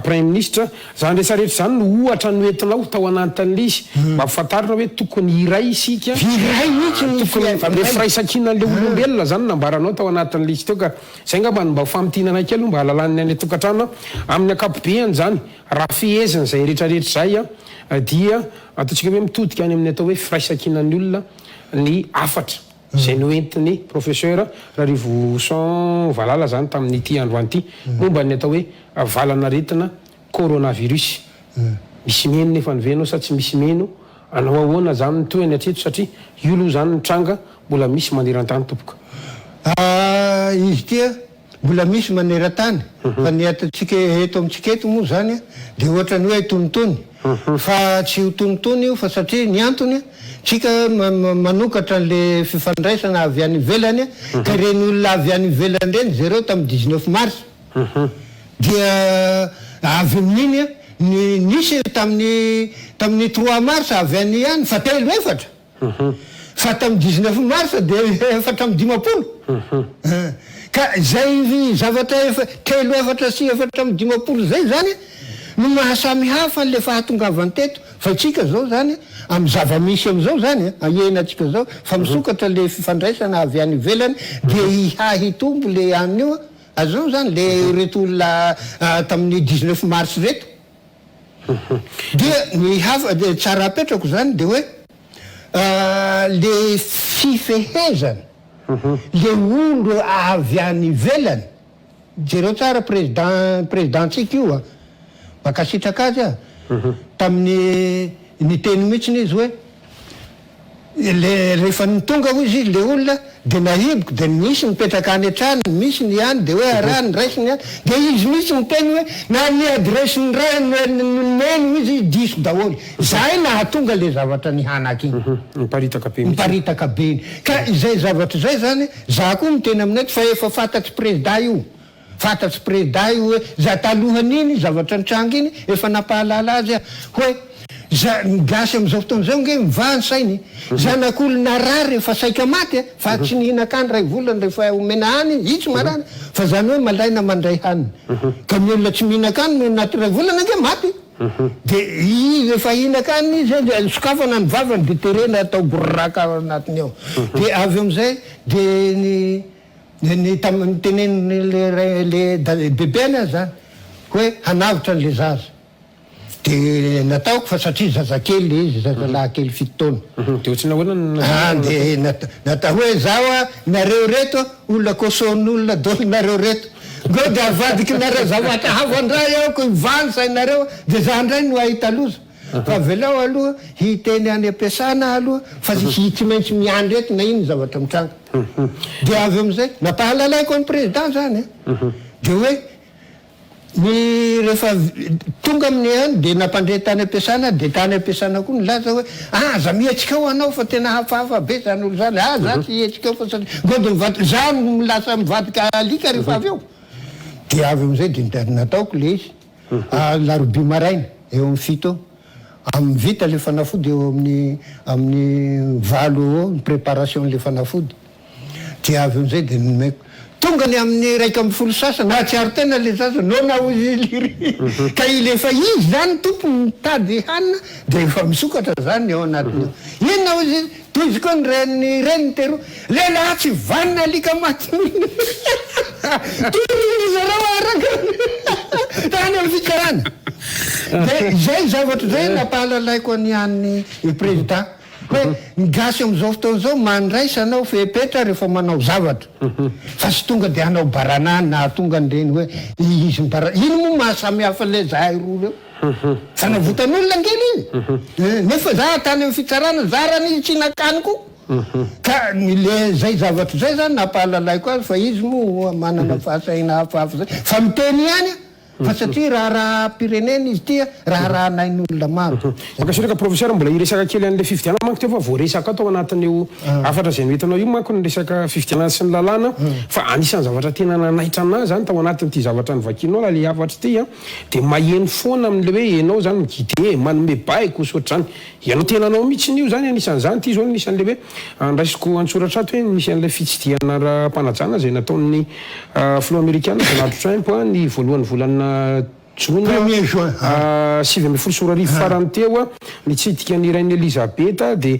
premier ministre zany rehetrarehetra zany no ohatra noentinao tao anatin'ilay izy mba ampahafantarina hoe tokony iray isika tokony firaisakina an'le olombelona zany nambaranao tao anatin'ilay izy teo ka zay ngamba mba famtinana kely mba halalany any tokantrano amin'ny ankapobeny zany raha fihezina zay rehetrarehetra zay dia ataontsika hoe mitodika any amin'ny atao hoe firaisakinan'ny olona ny afatra zay noentiny professeur Rarivo Valala zany tamin'ity androany ity momba ny atao hoe valanaretina coronavirus. Misy meno nefa nivenao sa tsy misy meno anao ahoana zany toeny atreto satria io aloha zany nitranga mbola misy maneran-tany tompoka. Izy tia mbola misy maneran-tany fa ny ataontsika eto amintsika eto moa zany dia ohatrany hoe tonotony fa tsy ho tonotony io fa satria ny antony tsika manokatra an'le fifandraisana avy any ivelany ka ireny olona avy any ivelany ireny zareo tamin'ny 19 mars dia avy amin'iny nisy tamin'ny 3 mars avy any ihany fa telo efatra fa tamin'ny 19 mars dia efatra amin'ny 50 ka zay zavatra telo efatra sy efatra amin'ny 50 zay zany no mahasamy hafa n'le fahatongavany teto fa tsika zao zany amin'ny zava-misy amin'izao zany ahenatsika zao fa misokatra le fifandraisana avy any ivelany dia hitombo le an'io azao zany le reto olona tamin'ny 19 mars reto dia ny tsara apetrako zany de hoe le fifehezana le olo avy any ivelany jereo tsara présidentsika io makasitraka azy tamin'ny ny teny mihitsiny izy hoe rehefa nitonga ho izy le olona de nahiboko de misy mipetraka any an-trano misy ny any de hoe araha ny raisiny any de izy misy miteny hoe na ny adresiny meno izy diso daholy zay nahatonga le zavatra nihanaky iny miparitaka be iny ka izay zavatra zay zany za koa miteny aminay fa efa fantatsy président io fantatsy président io hoe za talohany iny zavatra nitranga iny efa nampahalala azy hoe gasy am'izao fotoana zao nge mivany sainy zanak'olo narary rehefa saika maty fa tsy nihinan-kany ray volana rehefa omena hany itsy marany fa zany hoe malaina mandray haniny ka ny olona tsy mihinan-kany naty ray volana nge maty de i rehefa hihinan-kany izy sokafana ny vavany de terena atao borraka anatiny ao de avy am'izay de ny teneny le bebeny azy zany hoe hanavitra an'le zaza de nataoko fa satria zazakely izy zazalahy-kely 7 taona de ohatsy nahoana de natao hoe zaho nareo reto olona koson'olona dolinareo reto ngo de avadiky nareo zavatra havo andray aoko ivany sainareo de za ndray no ahita loza fa avelao aloha hiteny any ampiasana aloha fa tsy maintsy miandry eto na iny zavatra mitranga de avy am'izay nampahalalaiko any président zany de hoe ny rehefa tonga amin'ny any de nampandre tany ampiasana de tany ampiasana koa nilaza hoe za mihetsika ao anao fa tena hafahafa be zany olo zany za tsy hetsika ao fa ngo de mivadika za milasa mivadika alika rehefa avy eo de avy am'izay de nataoko le izy larobi maraina eo amin'ny 7 amin'ny vita le fanafody eo amin'ny valo eo ny préparation le fanafody de avy am'izay de nomeko tonga ny amin'ny raika amby folo sasana na tsy ary tena le zaza no na ozy liry ka ilefa izy zany tompo mitady hanina de efa misokatra zany eo anatiny eo inona ozy toizy koa ny reny tero lehilahy tsy vanina alika maty toy zareo araka tany amin'ny fikarana de zay zavatra zay nampahalalaiko any an'ny président hoe gasy am'izao fotoana zao mandraisa anao fepetra rehefa manao zavatra fa sy tonga de anao baranany na tonga nireny hoe izy ino moa mahasamy hafa le zahay roa reo fa navotan'olona angely izy nefa za tany amin'ny fitsarana zarany tsy nakany koa ka le zay zavatra zay zany nampahalalaiko azy fa izy moa manana fahasaina hafahafa zay fa miteny ihany fa satria raha pireneny izy tia raha nain'olona maro makasiraka professeur mbola iresaka kely an'le fividianana manko teo fa voaresaka atao anatin'io afatra zay nohitanao io manko ny resaka fividianana sy ny lalàna fa anisan'ny zavatra tena nanaitra anazy zany tao anatin'ity zavatra ny vakinao la le afatra ity de maheno foana amin'le hoe enao zany migide manome baiko sotrany ianao tenanao mihitsy io zany anisan'izany ty zao nisan'le hoe andraisiko antsoratra ato hoe misy an'le fitsidiana ra-panajana zay nataon'ny flo américaine Donald Trump ny voalohany volana jona 1er juin 7 sorarivo farany teo nitsidika ny rain'ny Elisabeta de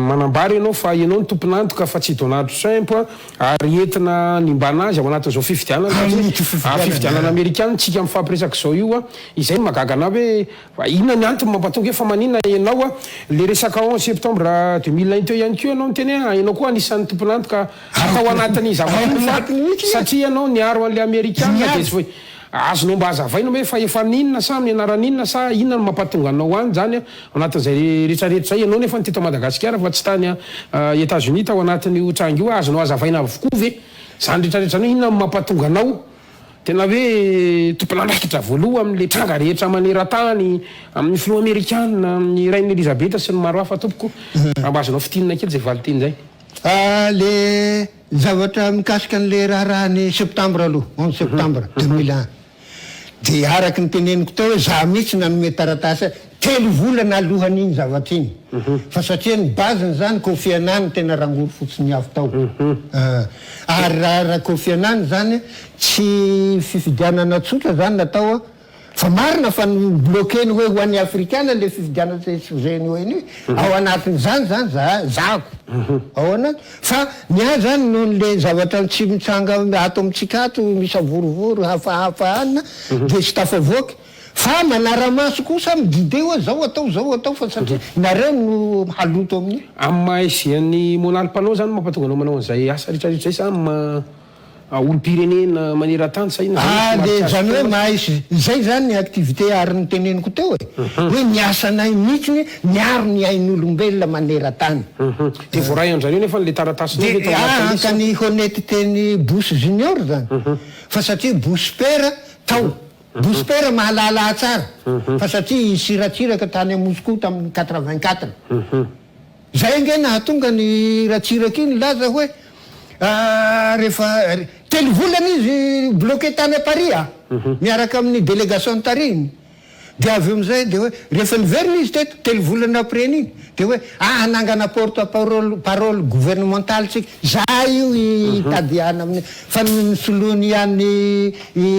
manambary ianao fa ianao ny tompon'antoka fa tsy Donald Trump ary entina nimbana azy ao anatin'izao fividianana amerikana tsika mifampiresaka zao io izay magagana hoe inona ny antony mampatonga efa maninona ianao le resaka 11 septembre 2001 teo ihany koa ianao miteny ianao koa anisan'ny tompon'antoka atao anatin'ny zavatra satria ianao niaro an'le amerikana de hoe azonao mba azavaina hoe fa efa ninona sa amin'ny anaran'inona sa inona no mampatonga anao any zany anatin'izay rehetrarehetra zay ianao nefa nyteto Madagasikara fa tsy tany États-Unis tao anatin'io trangy io azonao azavaina avokoa ve zany rehetrarehetra anao inona no mampatonga anao tena hoe tompon'andraikitra voaloha amin'le tranga rehetra maneran-tany amin'ny flo américaine amin'ny rain'ny Elisabeta sy ny maro hafa tompoko mba azonao fitinina kely zay valiteny zay le zavatra mikasika an'le raharahany septembre aloha 11 septembre 2001 de araky ny teneniko teo hoe za mihitsy nanome taratasy telo volana alohan'iny zavatra iny fa satria ny baziny zany Kofi Annan tena rangory fotsiny avy tao ary raha Kofi Annan zany tsy fifidianana tsotra zany natao fa marina fa nybloqueny hoe ho an'ny afrikana le fividiana zeny hoeny ao anatin'izany zany zako ao anaty fa nia zany noho le zavatra tsy mitsanga ato amitsika ato misy avorovoro hafahafa anina de sy tafavoaky fa manara-maso kosa miguide hoe zao atao fa satria nareo no haloto amin'io am'mahaisian'ny monalim-panao zany mampatonga anao manao an'izay asa rehetrarehetra zay sa olo-pirenena maneran-tany sa ina de zany hoe mahaisy zay zany ny activité ary ny teneniko teo hoe miasanay mihitsiny miaro ny ain'olombelona maneran-tany de voaray andrareo nefa le taratasiny ka ny honnêteté-ny Bush junior zany fa satria Bush père tao Bush père mahalala tsara fa satria isiratsiraka tany a Moscou tamin'ny 84 zay nge nahatonga ny ratsiraka iny laza hoe rehefa telo volana izy bloqué tany a Paris miaraka amin'ny délégation tariny de avy amizay de hoe rehefa niverina izy teto telo volana après an'iny de hoe nangana porte parole gouvernementale tsika za io itadiana amin'ny fa nisoloany ihany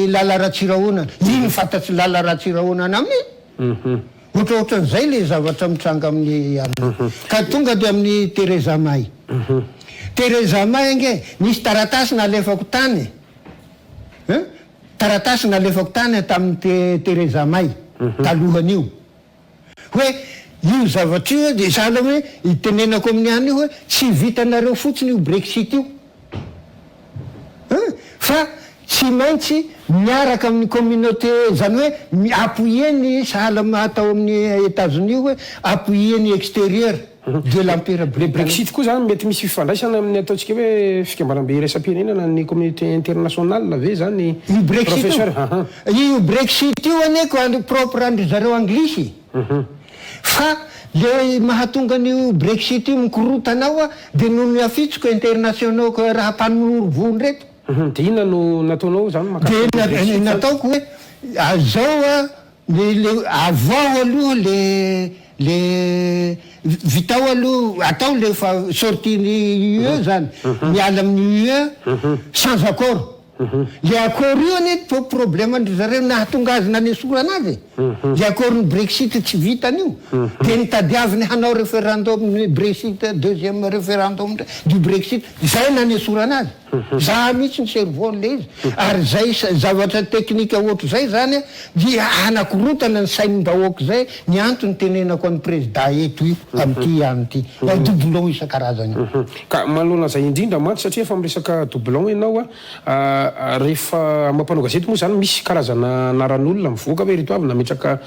lala ratsirahonana iny fatatsy lala ratsirahonana amin'iny ohatraohatran'izay le zavatra mitranga amin'ny ka tonga de amin'ny Theresa May Theresa May nge nisy taratasy nalefako tany taratasy nalefako tany tamin'ny Theresa May talohan'io hoe io zavatra io de sahala hoe itenenako amin'ny any io hoe tsy vitanareo fotsiny io Brexit io fa tsy maintsy miaraka amin'ny communauté zany hoe appuyer-ny sahala atao amin'ny États-Unis hoe appuyer-ny extérieur de l'empire le Brexit koa zany mety misy fifandraisana amin'ny ataontsika hoe fikambanam-be iraisam-pirenena ny communauté internationale ve zany professeur io Brexit io aneko propre andry zareo anglisy fa le mahatonga n'io Brexit io mikorotanao de noho ny afitsoko internationaux ko raha mpanorvony reto de inona no nataonao zany de nataoko hoe azao le avao aloha le vitao aloha atao le fa sortiny UE zany miala amin'ny UE sans accord le accord io ane problème andry zareo nahatonga azy nanesora anazy le accord ny Brexit tsy vitan'io de nitadiaviny hanao référendum ny Brexit deuxième référendum du Brexit zay nanesora anazy za mihitsy ny cerveau-n'le izy ary zay zavatra teknika ohatry zay zany dia anakorotana ny sainin-bahoaka zay ny antony tenenako an'ny président eto io am'ty anyty doublon isan-karazany ka manoloana zay indrindra mantsy satria efa miresaka doublon ianao rehefa mampanao gazety moa zany misy karazana anaran'olona mivoaka hoe reto avy nametraka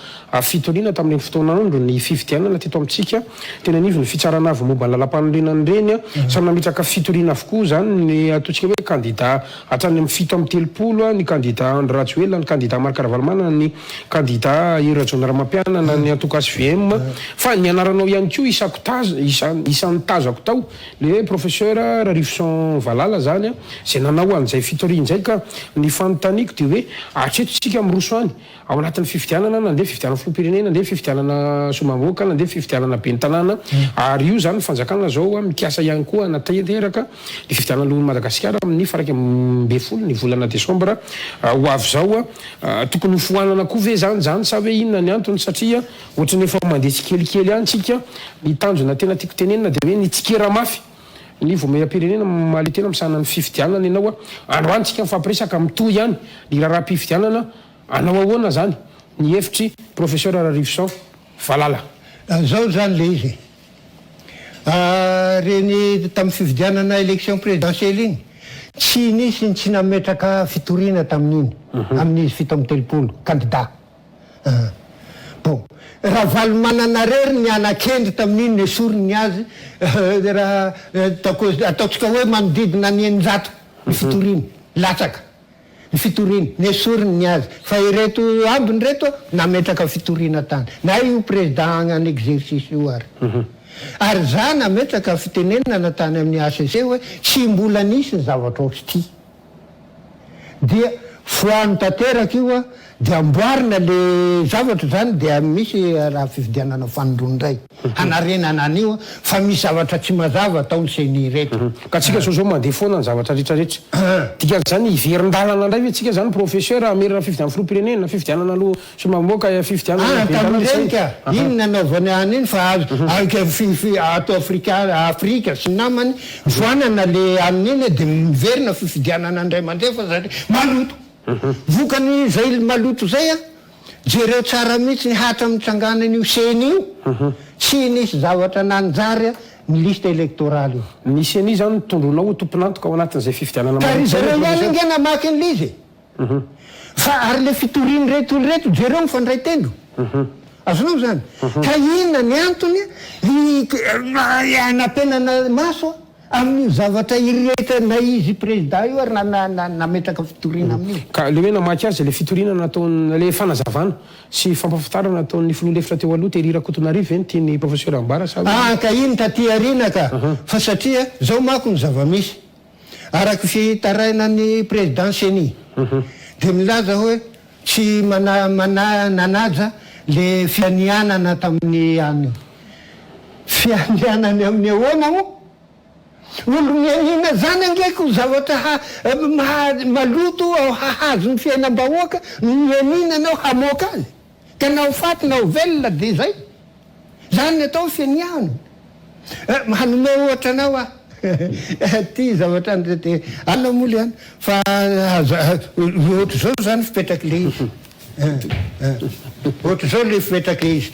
fitoniana tamin'ireny fotoanandro ny fividianana teto amitsika tena nivy ny fitsarana avy momba ny lalam-panorenany reny samy nametraka fitoriana avokoa zany ny ataontsika hoe candidat hatrany amin'ny fito amin'ny telopolo ny candidat Andry Rajoelina ny candidat Marc Ravalomanana ny candidat Ira John Ramampianana ny Antokas VM fa ny anaranao ihany koa isan'ny tazako tao le professeur Rarifson Valala zany zay nanao an'izay fitoriana zay ka ny fanontaniako de hoe atreto tsika miroso any ao anatin'ny fividianana nandeha fividianana filoham-pirenena nandeha fividianana somamboaka nandeha fividianana ben'ny tanàna ary io zany fanjakana zao mikasa ihany koa natanteraka ny fividianana lohan'i Madagasikara amin'ny faraka ambe folo ny volana Desambra ho avy zao tokony foanana koa ve zany sa hoe inona ny antony satria ohatrany efa mandeha tsikelikely any tsika ny tanjona tena tiako tenenina de hoe ny tsikera mafy ny vomeam-pirenena mahaly tena misahana ny fividianana ianao androany tsika mifampiresaka mitohy ihany ny raharaham-pividianana anao ahoana zany ny hevitry professeur Rarifson Valala zao zany le izy reny tamin'ny fividianana élection présidentielle iny tsy nisy ny tsy nametraka fitoriana tamin'iny amin'izy fito amin'ny telopolo candidat bon raha valomanana rery ny anakendry tamin'iny ny esoriny azy raha ataotsika hoe manodidina ny eninjato ny fitoriana latsaka ny fitoriana ny esoriny ny azy fa ireto ambiny reto nametraka fitoriana tany na io président en exercice io ary za nametraka fitenenana natany amin'ny ACC hoe tsy mbola nisy ny zavatra ohatry ty dia foany tanteraka io a dia amboarina le zavatra zany dia misy raha fividianana fanondronoray anarenana an'io fa misy zavatra tsy mazava ataony seni rehetra ka tsika zao mandeha foana ny zavatra rehetrarehetra tika zany iverin-dalana ndray ve tsika zany professeur amerina fividianana filoam-pirenena fividianana aloha sy mamoaka fividianana tamin'renika iny nanaovany any iny fa atao afrika sy namany voanana le amin'iny dia miverina fividianana andray mandeha fa zany maloto vokany zay maloto zay a jereo tsara mihitsy ny hatra mitsanganan'io seny io tsy nisy zavatra nanjary a ny liste électorale io nisy any zany tondrona ho tomponantoka ao anatin'izay fividianana ka ry zareo ihany inge namaky an'izy fa ary le fitoriny reto jereo mifandray tendo azonao zany ka inona ny antony anapenana maso amin'io zavatra irehetra na izy président io ary nametraka fitorina amin'io ka le hoe namaky azy le fitorina nataony le fanazavana sy fampafitarana nataon'ny filoha-lefitra teo aloha terira Cotonarive eny tiany professeur Ambara sa ka iny taty arina ka fa satria zao mako ny zava-misy araky fitarainany président Seni dia milaza hoe tsy nanaja le fianianana tamin'ny any fianianany amin'ny ahoana mo olo mianina zany angeko zavatra maloto hahazo ny fiainam-bahoaka mianina anao hamoaka azy ka nao faty nao velona dia zay zany atao fianiana hanome ohatra anao a ty zavatra any de anao moly any fa ohatra zao zany fipetraky le izy ohatra zao le fipetraky le izy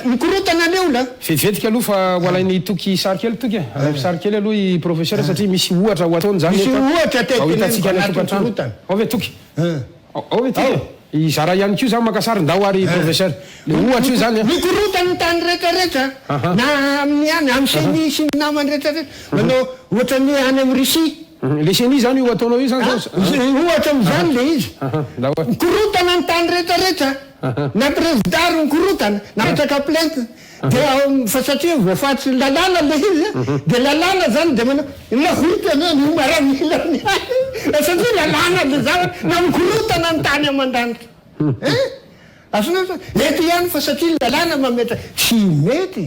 mikorotana leo la vetivetiky aloha fa hoalainy toky sary kely toky sary kely aloha i professeur satria misy ohatra ho ataony zany misy ohatra hitantsika any tokantrano ao ve toky ao ve toky izara ihany kio zany makasary ndao ary professeur le ohatra io zany mikorotany ny tany rehetrarehetra na amin'ny any am'seny sy ny namany rehetrarehetra manao ohatra ny any amin'ny Russie le seni zany io ataonao io zany ohatra am'zany le izy mikorotana ny tany rehetrarehetra na président ry mikorotana napetraka plainte dia fa satria voafatsy lalàna le izy dia lalàna zany dia manao mahotana ny maramilany satria lalàna le zany na mikorotana ny tany aman-danitra azonao sa mety ihany fa satria lalàna mametra tsy mety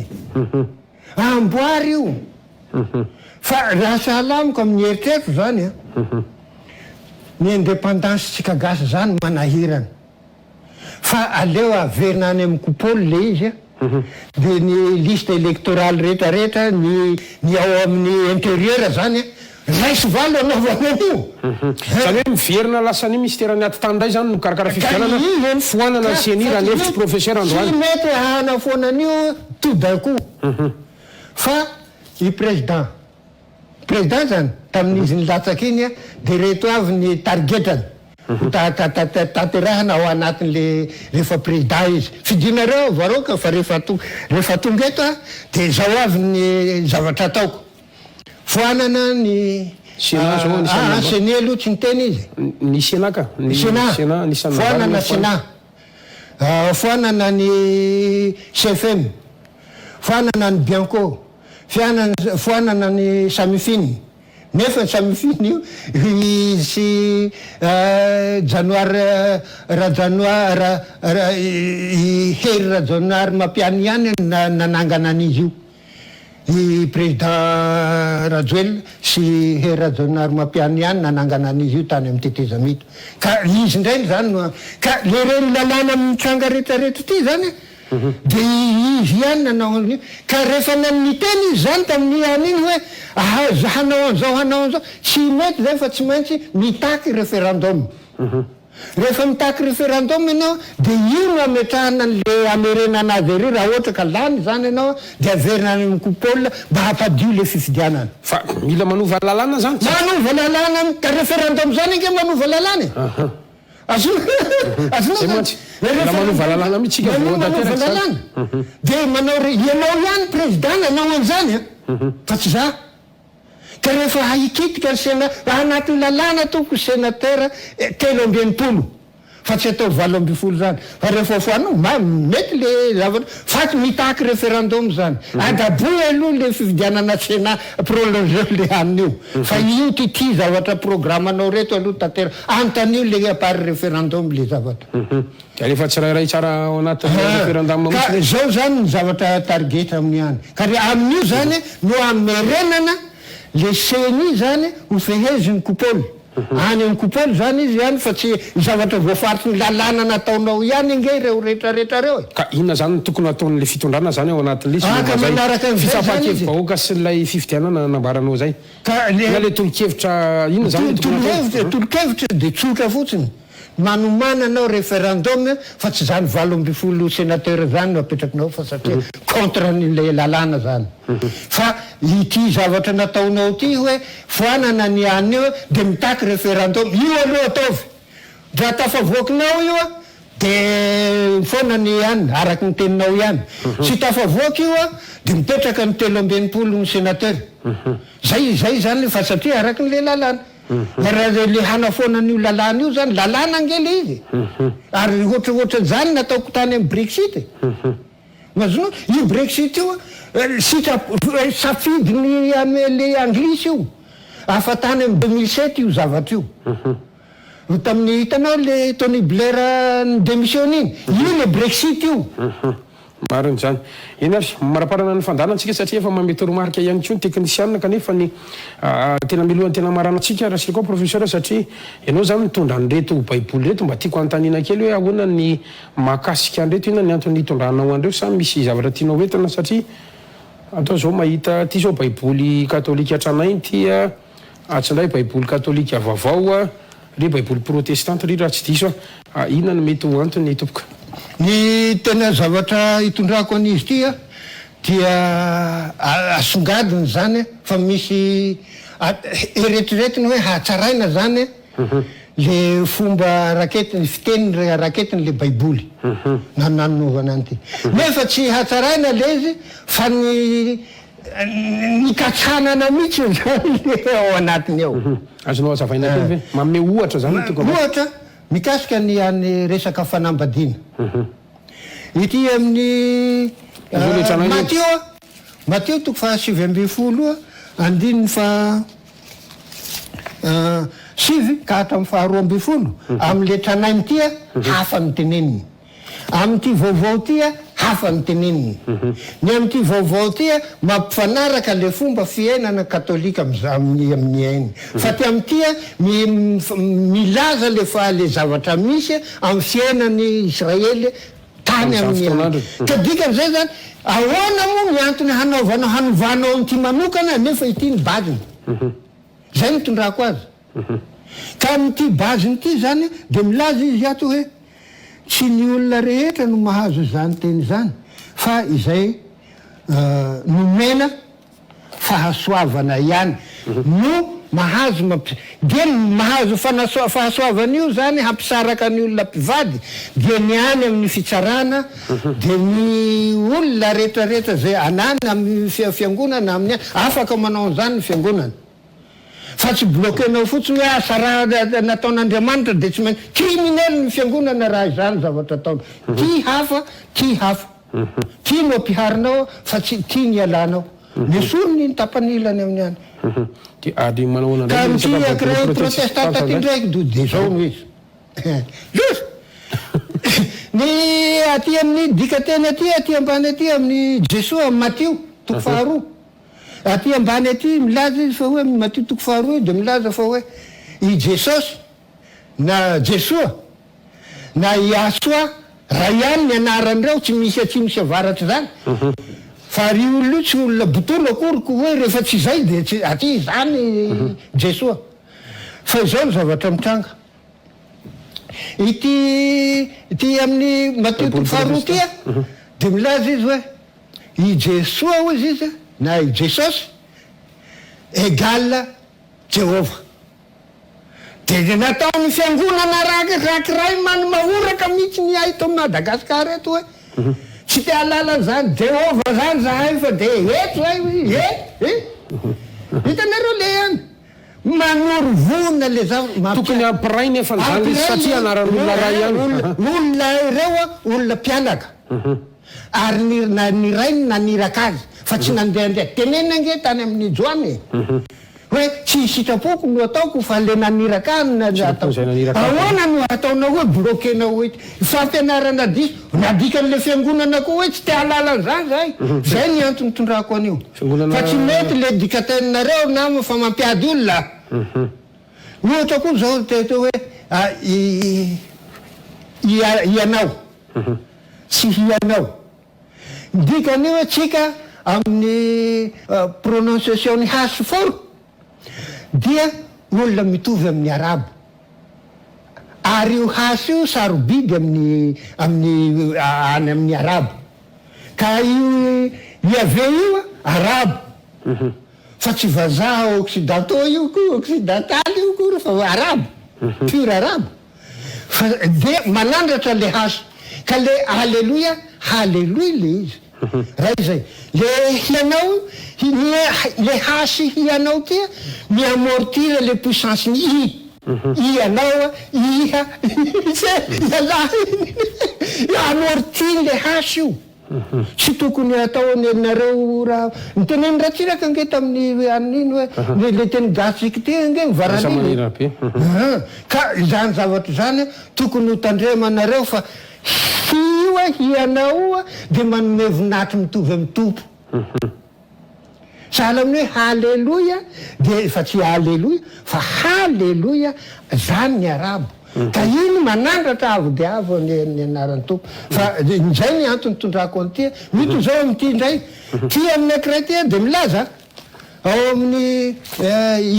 amboary io fa raha sahalamiko amin'ny eritreritro zany a ny indépendance tsika gasy zany manahirana fa aleo averina any amin'ny coupole le izy a dia ny liste électorale rehetrarehetra ny ao amin'ny intérieur zany a raisy valo anaovana io zany hoe miverina lasa ny misy terany aty tany ndray zany no karakara fividianana foanana ny seni raha nefitry professeur androany tsy mety hanafoanan'io tout d'un coup fa i président zany tamin'izy ny latsaky iny a dia reto avy ny targetany taterahana ao anatin'le rehefa président izy fidinareo varoka fa rehefa tonga eto a dia zao avy ny zavatra ataoko foanana ny seni aloha tsy ny teny izy ny sena ka foanana sena foanana ny CFM foanana ny Bianco foanana ny Samifiny nefa ny Samifiny io sy janoary hery rajanoary mampiany ihany nanangana an'izy io i président Rajoel sy hery rajanoary mampiany ihany nanangana an'izy io tany amin'ny tetezamito ka izy ndray zany ka le reny lalàna amin'ny tranga rehetrarehetra ty zany dia izy ihany nanao an'io ka rehefa naniteny izy zany tamin'ny an'iny hoe hanao an'izao tsy mety zay fa tsy maintsy mitaky référendum rehefa mitaky référendum ianao dia io no ametrahana le amerena anazy ery raha ohatra ka lany zany ianao dia averina any amin'ny coupole mba hampadio le fifidianana fa mila manova lalàna zany manova lalàna ka référendum zany inge manova lalàna manova lalàna mihitsika lalàna dia manao ianao ihany président nanao an'izany a fa tsy za ka rehefa hahikitika ny anatin'ny lalàna toko sénateur 3 ambin'ny 10 fa tsy atao 20 zany fa rehefa foana mety le zavatra fa tsy mitaky référendum zany adaboy aloha le fividianana tsena prolongé le amin'io fa io ty zavatra programmanao reto aloha tatera antan'io le apary référendum le zavatra rehefa tsirairay tsara ao anatin'ny référendum ka zao zany ny zavatra target amin'ny any ka amin'io zany no amerenana le seni zany ho feheziny coupole any amin'ny coupole zany izy ihany fa tsy zavatra voafaritsy ny lalàna nataonao ihany inge reo rehetrarehetra reo ka inona zany tokony ataon'le fitondrana zany ao anatin'le ka manaraka fisapahan-kevim-bahoaka sy lay fividianana nambaranao zay na le tolo-kevitra inona zany tolo-kevitra de tsotra fotsiny manomana anao référendum fa tsy zany 20 sénateur zany no apetrakinao fa satria contre le lalàna zany fa ity zavatra nataonao ty hoe foanana ny any io de mitaky référendum io aloha ataovy dra tafavoakinao io de foana ny any araky ny teninao ihany tsy tafavoaky io de mipetraka ny 320 ny sénateur zay zany fa satria araky ny le lalàna raha le hanafoanan'io lalàna io zany lalàna angely izy ary ohatraohatra zany nataoko tany amin'ny Brexit mazonao io Brexit io safidiny le anglisy io afatany amin'ny 2007 io zavatra io tamin'ny hitanao le Tony Blair ny démission iny io le Brexit io mariny zany eny ary maraparana ny fandalantsika satria efa mamety romarika ihany koa ny teknisianina kanefa ny tena milohan'ny tena marana antsika raha koa professeur satria ianao zany mitondra an'reto baiboly reto mba tiako antanina kely hoe ahoana ny mahakasika an'reto inona ny antony hitondranao andreo sa misy zavatra tianao entina satria atao zao mahita ty zao baiboly katolika atranay tia atsindray baiboly katolika vaovao ry baiboly protestante ry raha tsy diso inona ny mety ho antony tompoka ny tena zavatra hitondrako an'izy tya dia asongadiny zany fa misy eretreretiny hoe hatsaraina zany le fomba raketiny fiteniny raketiny le baiboly nananovana an'ity nefa tsy hatsaraina le izy fa ny katsanana mihitsy zany le ao anatiny ao azonao azavaina kely ve manome ohatra zany ohatra mikasika ny any resaka fanambadiana ity amin'ny Matteo toko fa 7 andininy fa 7 ka hatramin'ny fa 12 amin'le tranainy tia hafa miteneniny amin'ity vaovao tia hafa miteneniny ny amin'ity vaovao tia mampifanaraka le fomba fiainana katolika amin'ny ainy fa ty amin'tia milaza le zavatra misy amin'ny fiainany Israely tany amin'ny ka dikan'izay zany ahoana moa ny antony hanovanao amin'ity manokana nefa ity ny baziny zay mitondrako azy ka amin'ity baziny ity zany de milaza izy ato hoe tsy ny olona rehetra no mahazo zany teny zany fa izay nomena fahasoavana ihany no mahazo de mahazo fahasoavan'io zany hampisaraka ny olona mpivady de ny any amin'ny fitsarana de ny olona rehetrarehetra zay anany amin'ny fiangonana amin'ny afaka manao an'izany ny fiangonana fa tsy bloquenao fotsiny hoe asa raha nataon'Andriamanitra de tsy maintsy criminel ny fiangonana raha izany zavatra ataony ty hafa ty no ampiharinao fa tsy ty ny alanao mesorony ny tapanilany amin'ny any ka am'ty akray protestante ty ndraiky de zao no izy just ny aty amin'ny dikateny aty ambany aty amin'ny Jesoa amin'ny Matteo toko 2 aty ambany aty milaza izy fa hoe Matteo toko 2 de milaza fa hoe i Jesosy na Jesoa na Iasoa raha ihany ny anaran'ireo tsy misy atsimo sy avaratry zany fa ry olona io tsy olona botolo akoriko hoe rehefa tsy zay de aty zany Jesoa fa izao ny zavatra mitranga ity amin'ny Matteo toko 2 tya de milaza izy hoe i Jesoa hoy izy na i Jesosy égale Jehova de nataony fiangonana rakiray mahoraka mihitsy ny aito Madagasikara eto hoe tsy te halala zany Jehova zany zahay fa de eto zay hitanareo le any manorovona le tokony ampiray nefa zany satria anaran'olona ray ihany olona ireo a olona mpianaka ary ny rainy naniraka azy fa tsy nandehandeha tenenange tany amin'ny joany hoe tsy sitrapoko no ataoko fa le naniraka ahoana no ataona hoe bloquena hoe fampianarana diso nadikan'le fiangonana koa hoe tsy te halala zany zay ny antony tondrako an'io fa tsy mety le dikateninareo nama fa mampiady olona ohatra koa zao tete hoe ianao tsy hianao dikany hoe tsika amin'ny prononciation ny hasy foro dia olona mitovy amin'ny arabo ary io hasy io sarobidy any amin'ny arabo ka io iave io arabo fa tsy vazaha occidentaux io ko occidentale io koa fa arabo pure arabo de manandratra le hasy ka le halleluia le izy raha zay le hianao le hasy hianao tia miamortira le puissance ny ianao iha amortire le hasy io tsy tokony ataony nareo raha nyteneny ratsiraka nge tamin'ny aniny hoe le teny gasik ty nge mivaraniny ka zany zavatra zany tokony ho tandremanareo fa ioa hianaoa de manome voninahitry mitovy amin'ny tompo sahala amin'ny hoe halleluia de fa tsy halleluia fa halleluia zany ny arabo ka iny manandratra avo de avo ny anaran'ny tompo fa zay ny antony tondrako an'ity mito zao am'ty ndray ty amin'ny akiraty de milaza ao amin'ny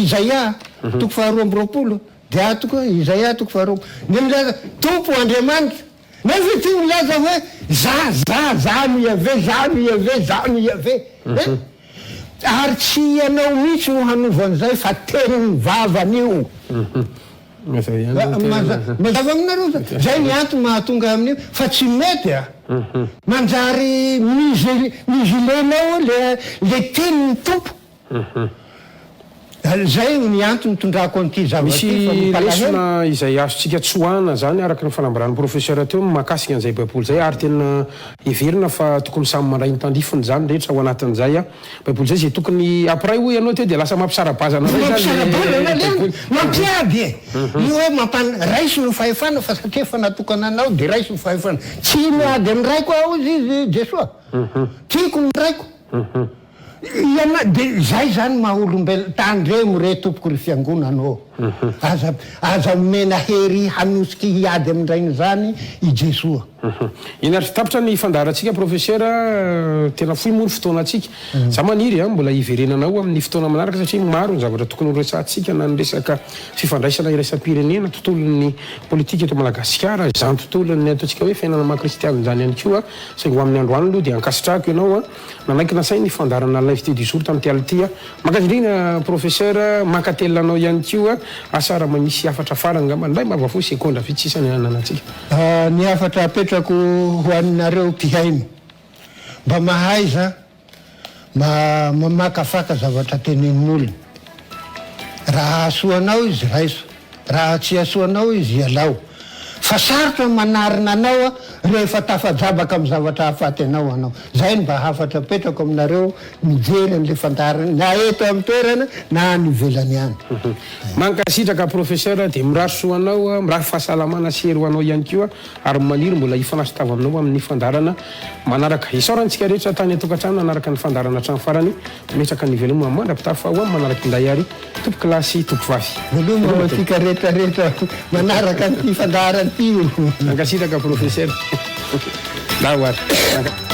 Isaia toko faharoa amby roapolo de atoko Isaia toko faharoa de milaza tompo Andriamanitra nefa ty milaza hoe za miave ary tsy ianao mihitsy ho hanovan'izay fa teniny vavan'io mazava aminareo zay ny antony mahatonga amin'io fa tsy mety manjary mizilenao le teniny tompo zay ny antony tondrako an'ity misy lesona izay azontsika tsoahana zany araka ny fanambarany professeur teo mahakasika an'izay baiboly zay ary tena heverina fa tokony samy mandray ny tandrifony zany rehetra ao anatin'izay baiboly zay tokony apray ho ianao teo de lasa mampisarabazana mampiady io hoe raisy no fahefana fa satria fa natokana anao de raisy no fahefana tsy miady amin'ny raiko ao izy jesoa tiako ny raiko de zay zany mahaolombelo tandremo re tompoko ry fiangonanao aza mena hery hanosiky hiady amin'drainy zany i jesoa inatry tapitra ny fandaratsika professeur tena foy moa ny fotoana atsika za maniry mbola hiverenanao amin'ny fotoana manaraka satria maro ny zavatra tokony horesantsika na ny resaka fifandraisana iraisam-pirenena tontolon'ny politika eto Madagasikara zany tontolon'ny ataontsika hoe fiainana maha-kristianina zany ihany koa saingo amin'ny androany aloha dia ankasitrahako ianao nanaiky nasay ny fandarana l'invité du jour tamin'ity ality mankazindrina professeur mankatelanao ihany koa asara mamisy afatra farany ngamba nday mavafo sekondra fitsisany ananatsika ny afatra apetrako ho aminareo mpihainy mba mahaiza mamakafaka zavatra tenenin'olona raha asoanao izy raiso raha tsy asoanao izy ialao fa sarotra manarina anao rehefa tafajabaka amin'ny zavatra hafaty anao anao zay ny mba hafatra petrako aminareo mijery an'le fandarana na eto amin'ny toerana na any ivelany any mankasitraka professeur de mirasoanao mirary fahasalamana sery hoanao ihany koa ary maniry mbola hifanasitava aminao amin'ny fandarana manaraka isaorantsika rehetra tany atokantrano manaraka ny fandarana hatrany farany metraka ny veloma mandrapitafa ho manaraka inday ary tompo klasy tompo vavy veloma tika rehetrarehetra manaraka ny fandarana ity mankasitraka professeur da hoary